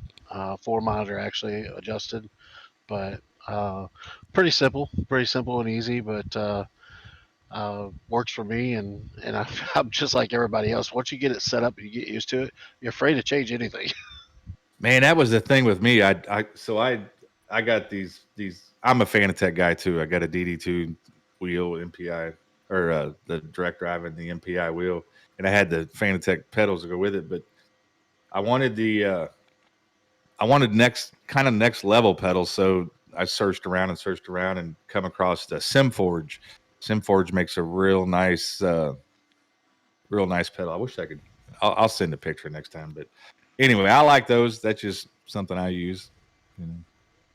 4 monitor actually adjusted, but pretty simple and easy, but works for me, and I'm just like everybody else. Once you get it set up and you get used to it, you're afraid to change anything. Man, that was the thing with me. I got these. I'm a Fanatec guy too. I got a DD2 wheel MPI or the direct drive and the MPI wheel, and I had the Fanatec pedals to go with it. But I wanted next level pedals. So I searched around and come across the SimForge. SimForge makes a real nice pedal. I wish I could. I'll send a picture next time. But anyway, I like those. That's just something I use.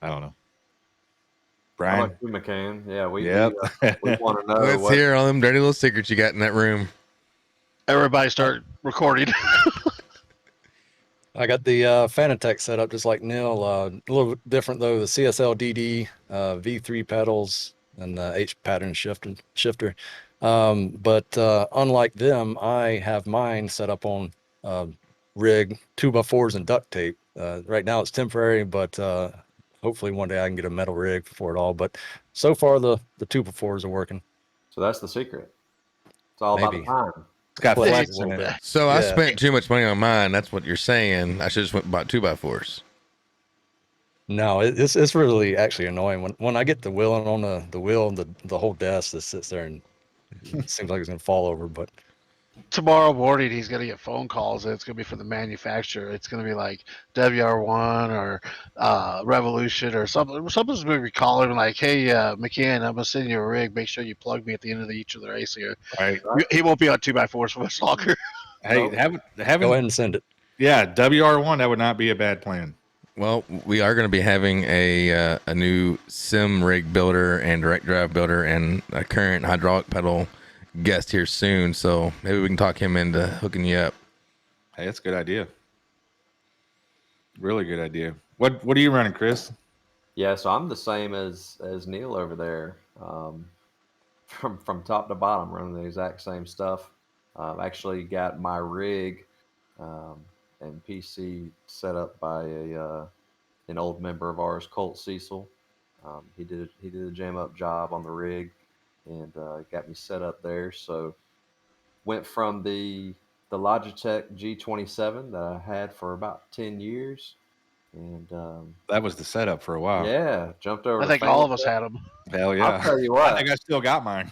I don't know. How Brian? about you, McCann? Yeah, we want to know Let's hear all them dirty little secrets you got in that room. Everybody start recording. I got the Fanatec set up just like Neil. A little bit different though. The CSL DD V3 pedals and the H pattern shifter. But unlike them, I have mine set up on rig 2x4s and duct tape. Right now it's temporary, but hopefully one day I can get a metal rig for it all. But so far the 2x4s are working. So that's the secret. It's all Maybe. about the time. It's got Flex flex a in little it. bit. So I Yeah. spent too much money on mine. That's what you're saying. I should just went and bought 2x4s. No, it's really actually annoying when I get the wheeling on the wheel, the whole desk that sits there and it seems like it's gonna fall over. But Tomorrow morning he's gonna get phone calls, and it's gonna be from the manufacturer. It's gonna be like WR1 or Revolution or something. Someone's gonna be calling like, "Hey, McCann, I'm gonna send you a rig. Make sure you plug me at the end of each of the race here." Right. He won't be on 2x4s for much longer. Hey, Nope. go having ahead and send it. yeah, WR1, that would not be a bad plan. Well, we are going to be having a new sim rig builder and direct drive builder and a current hydraulic pedal guest here soon. So maybe we can talk him into hooking you up. Hey, that's a good idea. Really good idea. What are you running, Chris? Yeah, so I'm the same as Neil over there. From top to bottom, running the exact same stuff. Actually got my rig and PC set up by an old member of ours, Colt Cecil. He did a jam up job on the rig and got me set up there. So went from the Logitech G27 that I had for about 10 years, and That was the setup for a while. yeah, jumped over. I to think all of Fanatec. us had them. Hell yeah. I'll tell you I what, think I still got mine.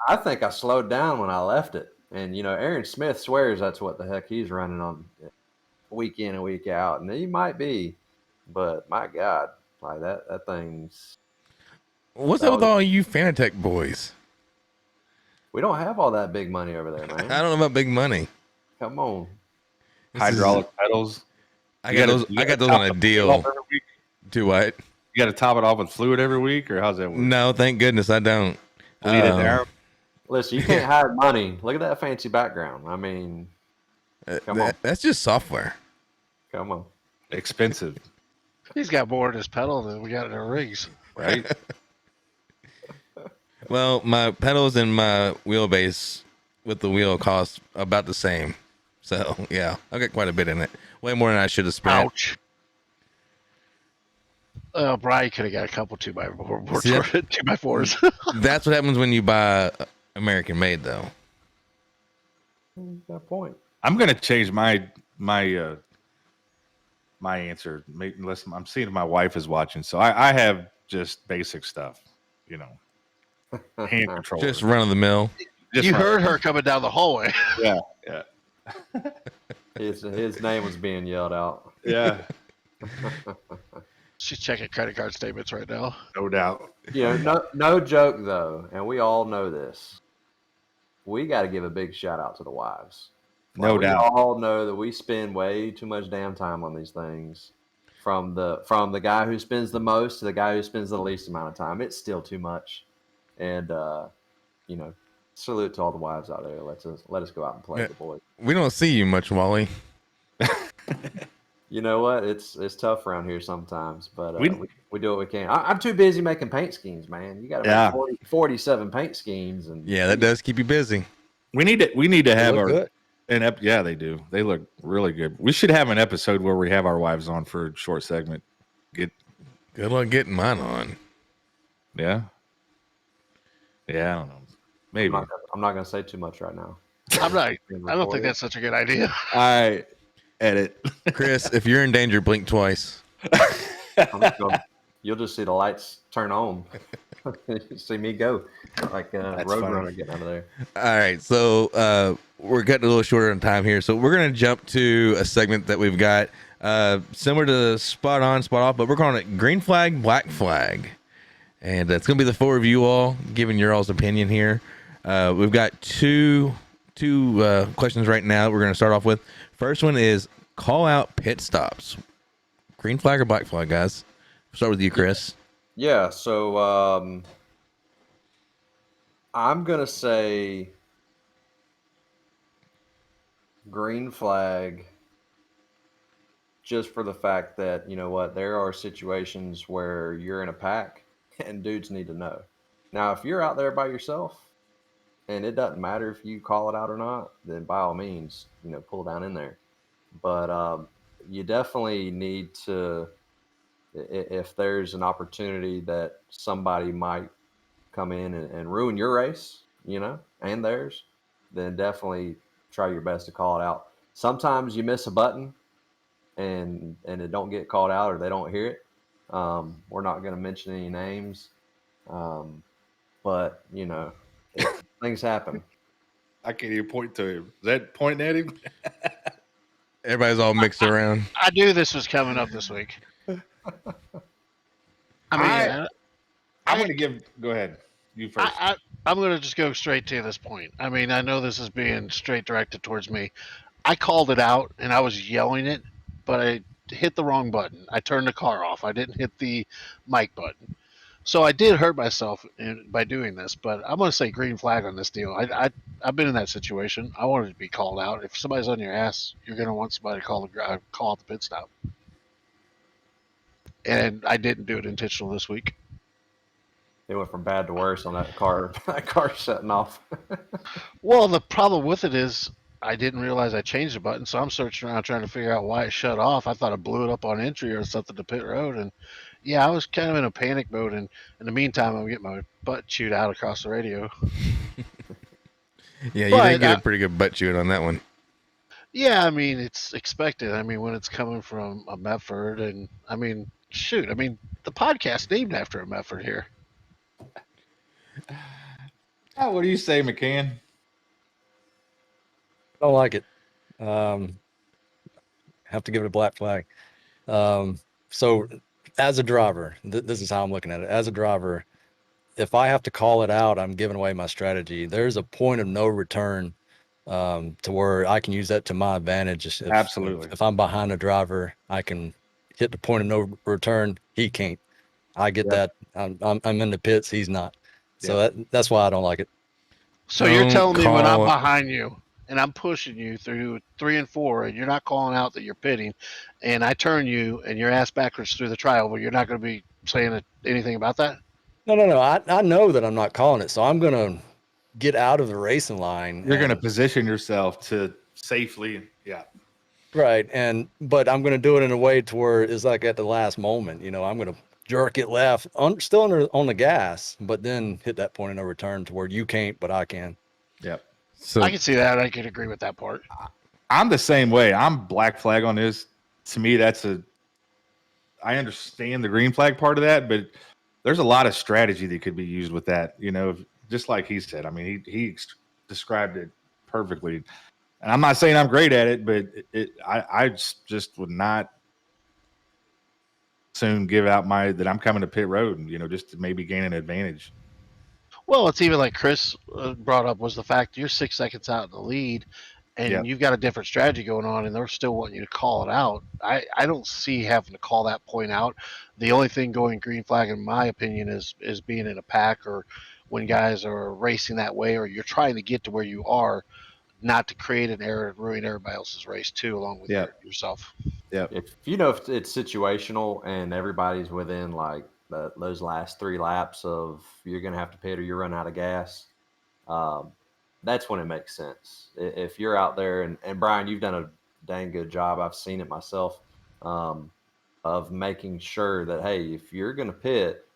I think I slowed down when I left it. And, Aaron Smith swears that's what the heck he's running on week in and week out. And he might be, but my God, like that thing's. What's up with all you Fanatec boys? We don't have all that big money over there, man. I don't know about big money. Come on. Hydraulic pedals. I got those on a deal. Every week? Do what? You got to top it off with fluid every week, or how's that work? No, thank goodness I don't. Bleed it down. Listen, you can't hide money. Look at that fancy background. I mean, come on. That's just software. Come on. Expensive, He's got more in his pedal than we got in our rigs. right? Well, my pedals and my wheelbase with the wheel cost about the same. So yeah, I got quite a bit in it. Way more than I should have spent. Ouch. Brian could have got a couple 2x4s. See, 2x4s. That's what happens when you buy American made, though. Got a point. I'm gonna change my answer. Maybe unless I'm seeing if my wife is watching. So I have just basic stuff, hand controller. Just run of the mill. You heard her coming down the hallway. Yeah. His name was being yelled out. Yeah. She's checking credit card statements right now. No doubt. No joke though, and we all know this. We got to give a big shout out to the wives. No doubt. We all know that we spend way too much damn time on these things. From the guy who spends the most to the guy who spends the least amount of time, it's still too much. And salute to all the wives out there. Let us go out and play the boys. We don't see you much, Wally. You know what? It's tough around here sometimes, but we do what we can. I'm too busy making paint schemes, man. You got to make 47 paint schemes, and that does keep you busy. We need to have our good. Yeah, they do. They look really good. We should have an episode where we have our wives on for a short segment. Good luck getting mine on. Yeah. Yeah, I don't know. Maybe I'm not going to say too much right now. I don't think that's such a good idea. I edit. Chris, if you're in danger, blink twice. You'll just see the lights turn on. You see me go like Roadrunner getting out of there. All right, so we're getting a little shorter on time here, so we're gonna jump to a segment that we've got similar to spot on, spot off, but we're calling it green flag, black flag, and it's gonna be the four of you all giving your all's opinion here. We've got two questions right now. We're gonna start off with. First one is call out pit stops. Green flag or black flag, guys? Start with you, Chris. Yeah, so I'm going to say green flag just for the fact that, you know what, there are situations where you're in a pack and dudes need to know. Now, if you're out there by yourself and it doesn't matter if you call it out or not, then by all means, pull down in there. But you definitely need to, if there's an opportunity that somebody might come in and ruin your race, and theirs, then definitely try your best to call it out. Sometimes you miss a button and it don't get called out or they don't hear it. We're not going to mention any names, but things happen. I can't even point to him. Is that pointing at him? Everybody's all mixed around. I knew this was coming up this week. I'm going to give. Go ahead. You first. I'm going to just go straight to this point. I mean, I know this is being straight directed towards me. I called it out and I was yelling it, but I hit the wrong button. I turned the car off. I didn't hit the mic button. So I did hurt myself by doing this, but I'm going to say green flag on this deal. I've been in that situation. I wanted to be called out. If somebody's on your ass, you're going to want somebody to call out the pit stop. And I didn't do it intentional this week. It went from bad to worse on that car shutting off. Well, the problem with it is I didn't realize I changed the button, so I'm searching around trying to figure out why it shut off. I thought I blew it up on entry or something to pit road, and yeah, I was kind of in a panic mode. And in the meantime, I'm getting my butt chewed out across the radio. Yeah, you did get a pretty good butt chewing on that one. Yeah, I mean, it's expected. I mean, when it's coming from a Medford, and I mean, shoot, I mean, the podcast named after a Medford here. What do you say, McCann? Don't like it. Have to give it a black flag. So as a driver, this is how I'm looking at it. As a driver, if I have to call it out, I'm giving away my strategy. There's a point of no return to where I can use that to my advantage. Absolutely. If I'm behind a driver, I can hit the point of no return. He can't. I get that. I'm in the pits. He's not. So that's why I don't like it. So you're telling me when I'm behind you and I'm pushing you through 3 and 4 and you're not calling out that you're pitting, and I turn you and your ass backwards through the trioval, you're not going to be saying anything about that? No. I know that I'm not calling it, so I'm going to get out of the racing line. You're going to position yourself to safely, right. But I'm going to do it in a way to where it's like at the last moment. I'm going to jerk it left, still on the gas, but then hit that point of no return to where you can't, but I can. Yep. So I can see that. I can agree with that part. I'm the same way. I'm black flag on this. To me, I understand the green flag part of that, but there's a lot of strategy that could be used with that. Just like he said. I mean, he described it perfectly. And I'm not saying I'm great at it, but I just would not soon give out that I'm coming to pit road, and just to maybe gain an advantage. Well, it's even like Chris brought up was the fact you're 6 seconds out in the lead, and you've got a different strategy going on, and they're still wanting you to call it out. I don't see having to call that point out. The only thing going green flag, in my opinion, is being in a pack or when guys are racing that way, or you're trying to get to where you are, not to create an error and ruin everybody else's race too, along with yourself. Yeah. If it's situational and everybody's within like those last 3 laps of you're going to have to pit or you're running out of gas, that's when it makes sense. If you're out there, and Brian, you've done a dang good job. I've seen it myself, of making sure that, hey, if you're going to pit,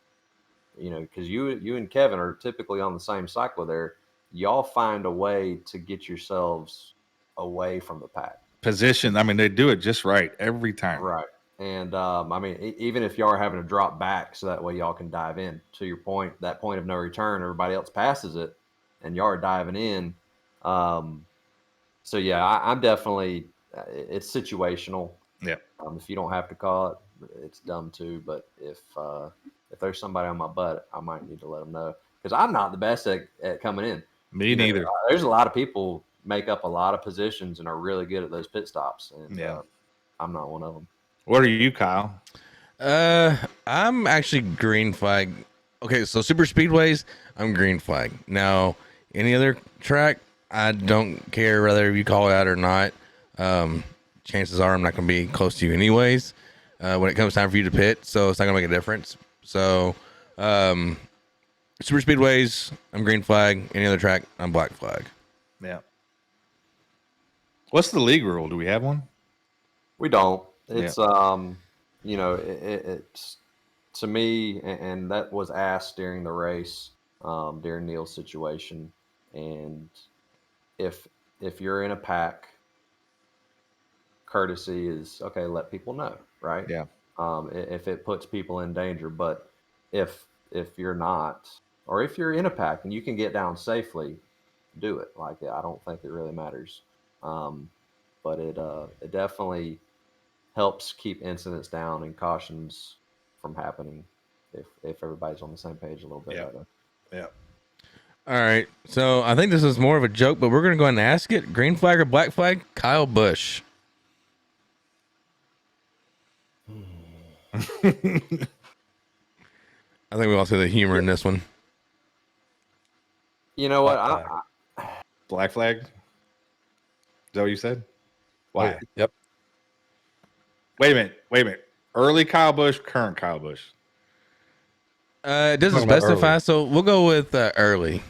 because you and Kevin are typically on the same cycle there, y'all find a way to get yourselves away from the pack. Position. I mean, they do it just right every time. Right. And I mean, even if y'all are having to drop back so that way y'all can dive in, to your point, that point of no return, everybody else passes it and y'all are diving in. So yeah, I'm definitely, it's situational. Yeah. If you don't have to call it, it's dumb too. But if there's somebody on my butt, I might need to let them know, because I'm not the best at coming in. Me neither. There's a lot of people make up a lot of positions and are really good at those pit stops, and I'm not one of them. What are you, Kyle? I'm actually green flag. Okay, so super speedways, I'm green flag. Now, any other track, I don't care whether you call it out or not. Chances are I'm not going to be close to you anyways when it comes time for you to pit, so it's not going to make a difference. So, super speedways, I'm green flag. Any other track, I'm black flag. Yeah. What's the league rule? Do we have one? We don't. It's it's, to me, and that was asked during the race, during Neil's situation, and if you're in a pack, courtesy is okay. Let people know, right? Yeah. If it puts people in danger, but if you're not, or if you're in a pack and you can get down safely, do it. Like, I don't think it really matters, but it definitely helps keep incidents down and cautions from happening if everybody's on the same page a little bit better. Yeah. All right. So I think this is more of a joke, but we're going to go ahead and ask it. Green flag or black flag? Kyle Busch. I think we all see the humor in this one. You know what? Black flag? Is that what you said? Why? Oh, yep. Wait a minute. Early Kyle Busch, current Kyle Busch. It doesn't specify, so we'll go with early.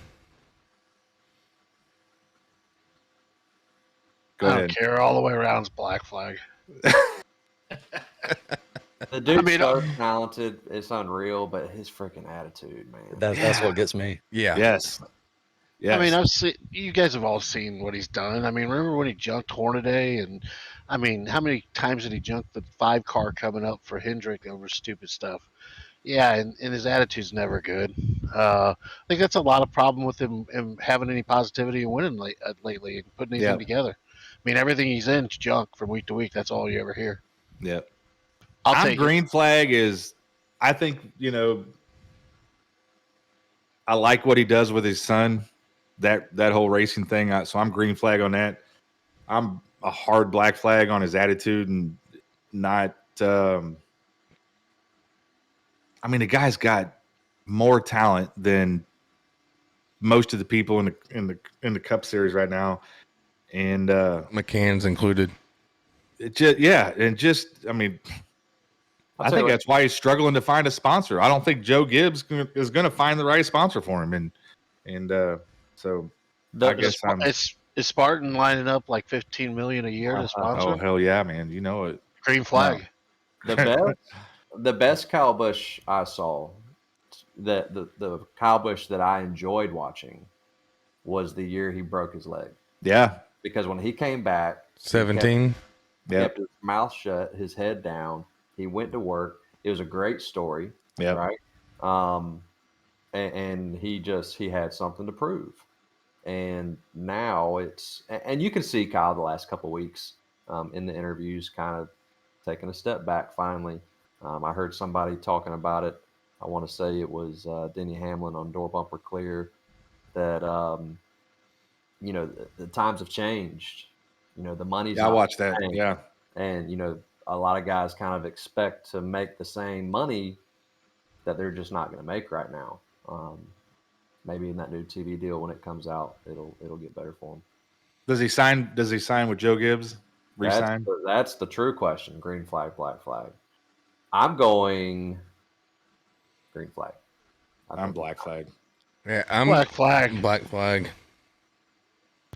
Go ahead. I don't care. All the way around is black flag. The dude's so talented, it's unreal, but his freaking attitude, man. That's what gets me. Yeah. Yes. I mean, you guys have all seen what he's done. I mean, remember when he junked Hornaday? And I mean, how many times did he junk the 5 car coming up for Hendrick over stupid stuff? Yeah, and his attitude's never good. I think that's a lot of problem with him having any positivity and winning lately and putting anything together. I mean, everything he's in is junk from week to week. That's all you ever hear. Yeah. I'm green flag is, I think, I like what he does with his son, that whole racing thing. So I'm green flag on that. I'm a hard black flag on his attitude and not. I mean, the guy's got more talent than most of the people in the Cup Series right now, and McCann's included. I mean, I think that's why he's struggling to find a sponsor. I don't think Joe Gibbs is going to find the right sponsor for him, and so I guess is Spartan lining up like $15 million a year to sponsor? Oh hell yeah, man! You know it. Green flag. No. The best Kyle Busch I saw, the Kyle Busch that I enjoyed watching, was the year he broke his leg. Yeah. Because when he came back, 17. He kept his mouth shut, his head down. He went to work. It was a great story, right? And he had something to prove. And now and you can see Kyle the last couple of weeks in the interviews kind of taking a step back finally. I heard somebody talking about it. I want to say it was Denny Hamlin on Door Bumper Clear that, the times have changed. The money's I watched that. Yeah. And, a lot of guys kind of expect to make the same money that they're just not going to make right now. Maybe in that new TV deal when it comes out, it'll get better for him. Does he sign with Joe Gibbs? Resign? That's the true question. Green flag, black flag. I'm going green flag. I'm black flag. Yeah, I'm Black flag. Black flag.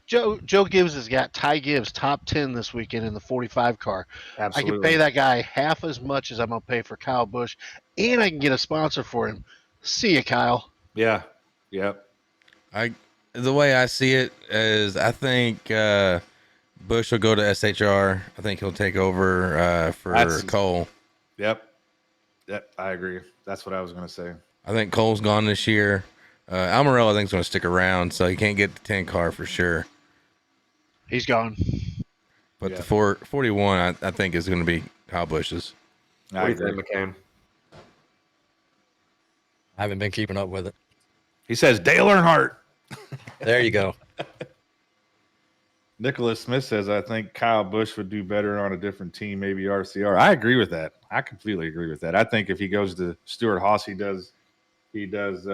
Joe Gibbs has got Ty Gibbs top 10 this weekend in the 45 car. Absolutely. I can pay that guy half as much as I'm going to pay for Kyle Busch, and I can get a sponsor for him. See you, Kyle. Yeah. Yep. The way I see it is I think Busch will go to SHR. I think he'll take over for Cole. Yep. I agree. That's what I was going to say. I think Cole's gone this year. Almirola I think is going to stick around, so he can't get the 10 car for sure. He's gone. But the 41, I think, is going to be Kyle Busch's. What do you think, McCann? I haven't been keeping up with it. He says Dale Earnhardt. There you go. Nicholas Smith says, I think Kyle Busch would do better on a different team, maybe RCR. I agree with that. I completely agree with that. I think if he goes to Stewart-Haas, he does really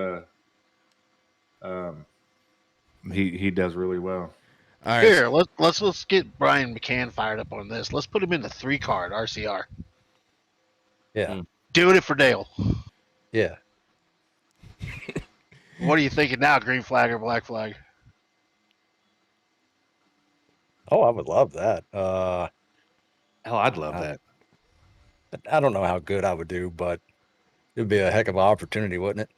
well. All right. Here, let's get Brian McCann fired up on this. Let's put him in the 3 car at RCR. Yeah. Doing it for Dale. Yeah. What are you thinking now, green flag or black flag? Oh, I would love that. Hell, I'd love that. I don't know how good I would do, but it would be a heck of an opportunity, wouldn't it?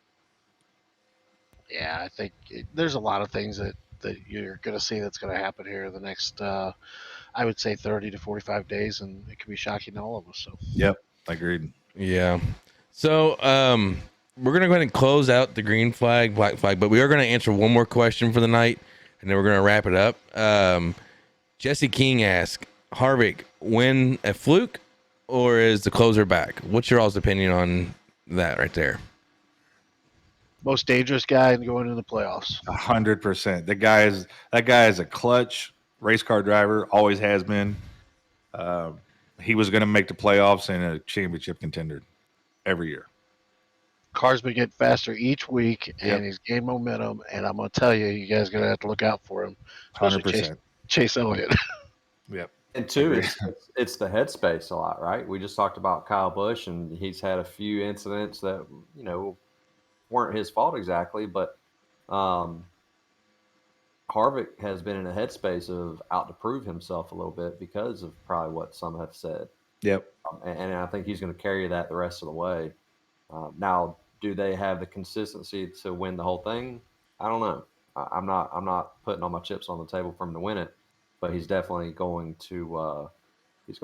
Yeah, I think there's a lot of things that you're going to see that's going to happen here in the next, I would say 30 to 45 days, and it could be shocking to all of us. So. Yep, agreed. Yeah. So we're going to go ahead and close out the green flag, black flag, but we are going to answer one more question for the night, and then we're going to wrap it up. Jesse King asks, Harvick, win a fluke, or is the closer back? What's your all's opinion on that right there? Most dangerous guy going into the playoffs. 100%. That guy is a clutch race car driver. Always has been. He was going to make the playoffs and a championship contender every year. Car's been getting faster each week, and he's gained momentum. And I'm going to tell you guys are going to have to look out for him. 100%. Chase Elliott. Yep. And two, it's the headspace a lot, right? We just talked about Kyle Busch, and he's had a few incidents that weren't his fault exactly, but Harvick has been in a headspace of out to prove himself a little bit because of probably what some have said. Yep. And I think he's going to carry that the rest of the way. Now, do they have the consistency to win the whole thing? I don't know. I'm not putting all my chips on the table for him to win it, but he's definitely going to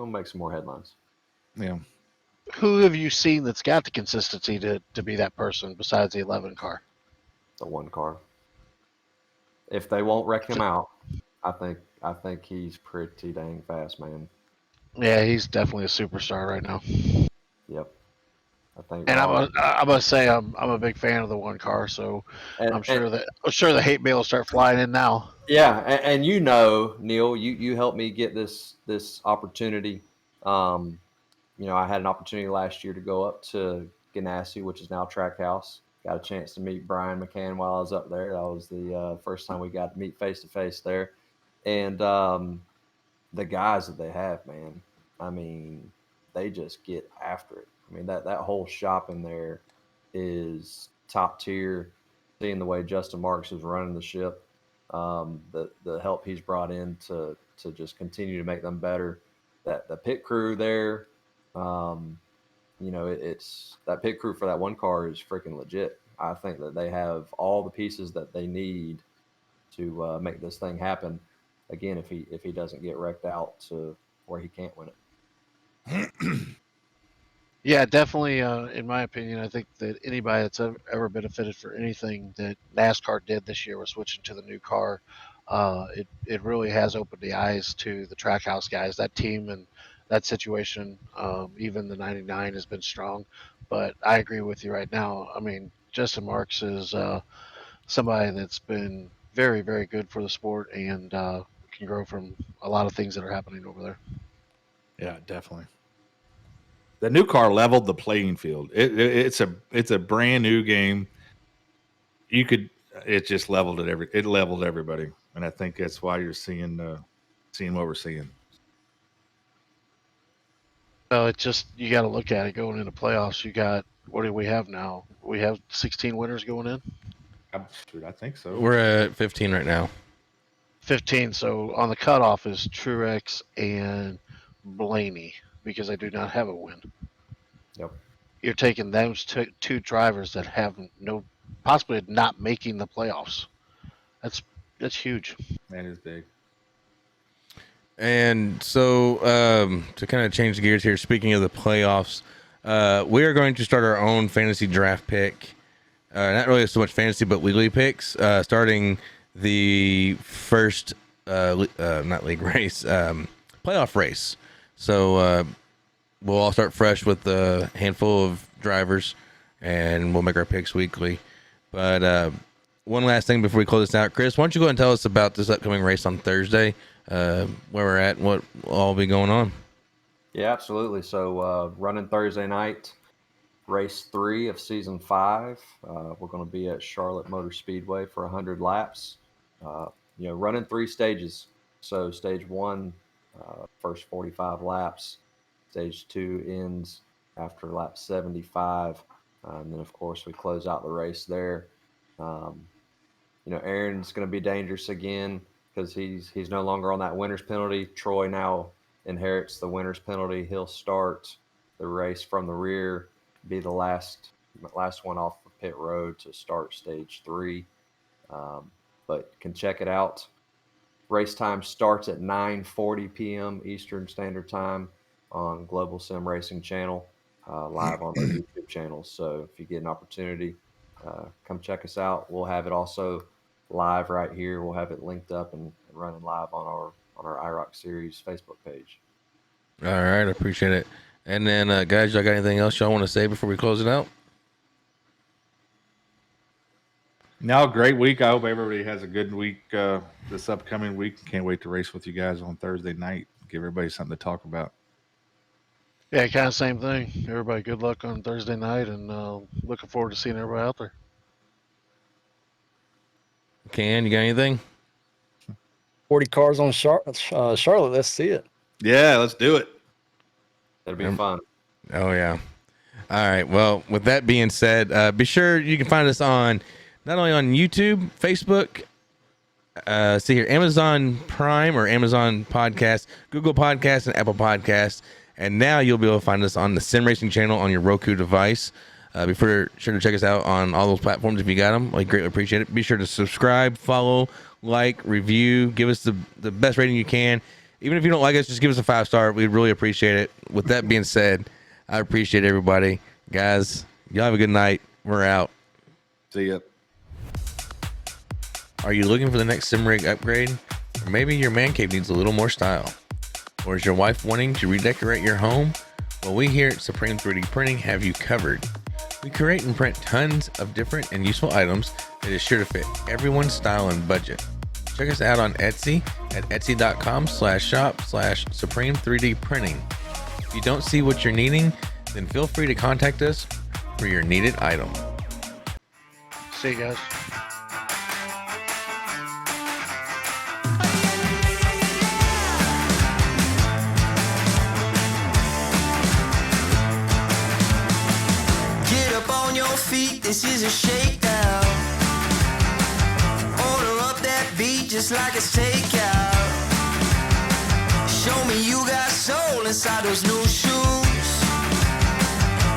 make some more headlines. Yeah. Who have you seen that's got the consistency to be that person besides the 11 car? The 1 car. If they won't wreck him out, I think he's pretty dang fast, man. Yeah, he's definitely a superstar right now. Yep. I think. And I must say I'm a big fan of the 1 car, so I'm sure the hate mail will start flying in now. Yeah, and Neil, you helped me get this opportunity. I had an opportunity last year to go up to Ganassi, which is now Trackhouse. Got a chance to meet Brian McCann while I was up there. That was the first time we got to meet face to face there. And the guys that they have, man, I mean, they just get after it. I mean, that whole shop in there is top tier. Seeing the way Justin Marks is running the ship, the help he's brought in to just continue to make them better. That the pit crew there, it's that pit crew for that 1 car is freaking legit. I think that they have all the pieces that they need to make this thing happen again if he doesn't get wrecked out to where he can't win it. Yeah, definitely. In my opinion, I think that anybody that's ever benefited for anything that NASCAR did this year was switching to the new car. It really has opened the eyes to the Trackhouse guys. That team and that situation, even the '99 has been strong. But I agree with you right now. I mean, Justin Marks is somebody that's been very, very good for the sport and can grow from a lot of things that are happening over there. Yeah, definitely. The new car leveled the playing field. It's a brand new game. It just leveled it. It leveled everybody, and I think that's why you're seeing what we're seeing. Well, it's just you got to look at it going into playoffs. You got what do we have now? We have 16 winners going in. I think so. We're at 15 right now. 15. So on the cutoff is Truex and Blaney because they do not have a win. Yep. You're taking those two drivers that have possibly not making the playoffs. That's huge. That is big. And so to kind of change gears here, speaking of the playoffs, we are going to start our own fantasy draft pick. Not really so much fantasy, but weekly picks, starting the first not league race, playoff race. So we'll all start fresh with a handful of drivers, and we'll make our picks weekly. But one last thing before we close this out, Chris, why don't you go ahead and tell us about this upcoming race on Thursday, where we're at, and what will all be going on? Yeah, absolutely. So running Thursday night, race 3 of season 5. We're going to be at Charlotte Motor Speedway for 100 laps. Running 3 stages. So stage 1, first 45 laps. Stage 2 ends after lap 75. And then, of course, we close out the race there. Aaron's going to be dangerous again because he's no longer on that winner's penalty. Troy now inherits the winner's penalty. He'll start the race from the rear, be the last one off the pit road to start stage 3. But can check it out. Race time starts at 9:40 p.m. Eastern Standard Time on Global Sim Racing Channel, live on our YouTube channel. So if you get an opportunity, come check us out. We'll have it also live right here. We'll have it linked up and running live on our IROC Series Facebook page. All right, I appreciate it. And then, guys, y'all got anything else y'all want to say before we close it out? No, great week. I hope everybody has a good week this upcoming week. Can't wait to race with you guys on Thursday night. Give everybody something to talk about. Yeah, kind of same thing. Everybody, good luck on Thursday night, and looking forward to seeing everybody out there. Ken, you got anything? 40 cars on Charlotte. Let's see it. Yeah, let's do it. That'll be fun. Oh, yeah. All right. Well, with that being said, be sure you can find us on not only on YouTube, Facebook, see here, Amazon Prime or Amazon Podcast, Google Podcast, and Apple Podcast. And now you'll be able to find us on the Sim Racing channel on your Roku device. Be sure to check us out on all those platforms if you got them. We greatly appreciate it. Be sure to subscribe, follow, like, review, give us the best rating you can. Even if you don't like us, just give us a 5-star. We'd really appreciate it. With that being said, I appreciate everybody. Guys, y'all have a good night. We're out. See ya. Are you looking for the next sim rig upgrade? Or maybe your man cave needs a little more style? Or is your wife wanting to redecorate your home? Well, we here at Supreme 3D Printing have you covered. We create and print tons of different and useful items that is sure to fit everyone's style and budget. Check us out on Etsy at etsy.com/shop/Supreme 3D Printing. If you don't see what you're needing, then feel free to contact us for your needed item. See you guys. This is a shakedown. Order up that beat just like it's takeout. Show me you got soul inside those new shoes,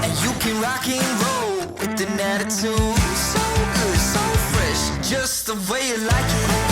and you can rock and roll with an attitude. So good, so fresh, just the way you like it.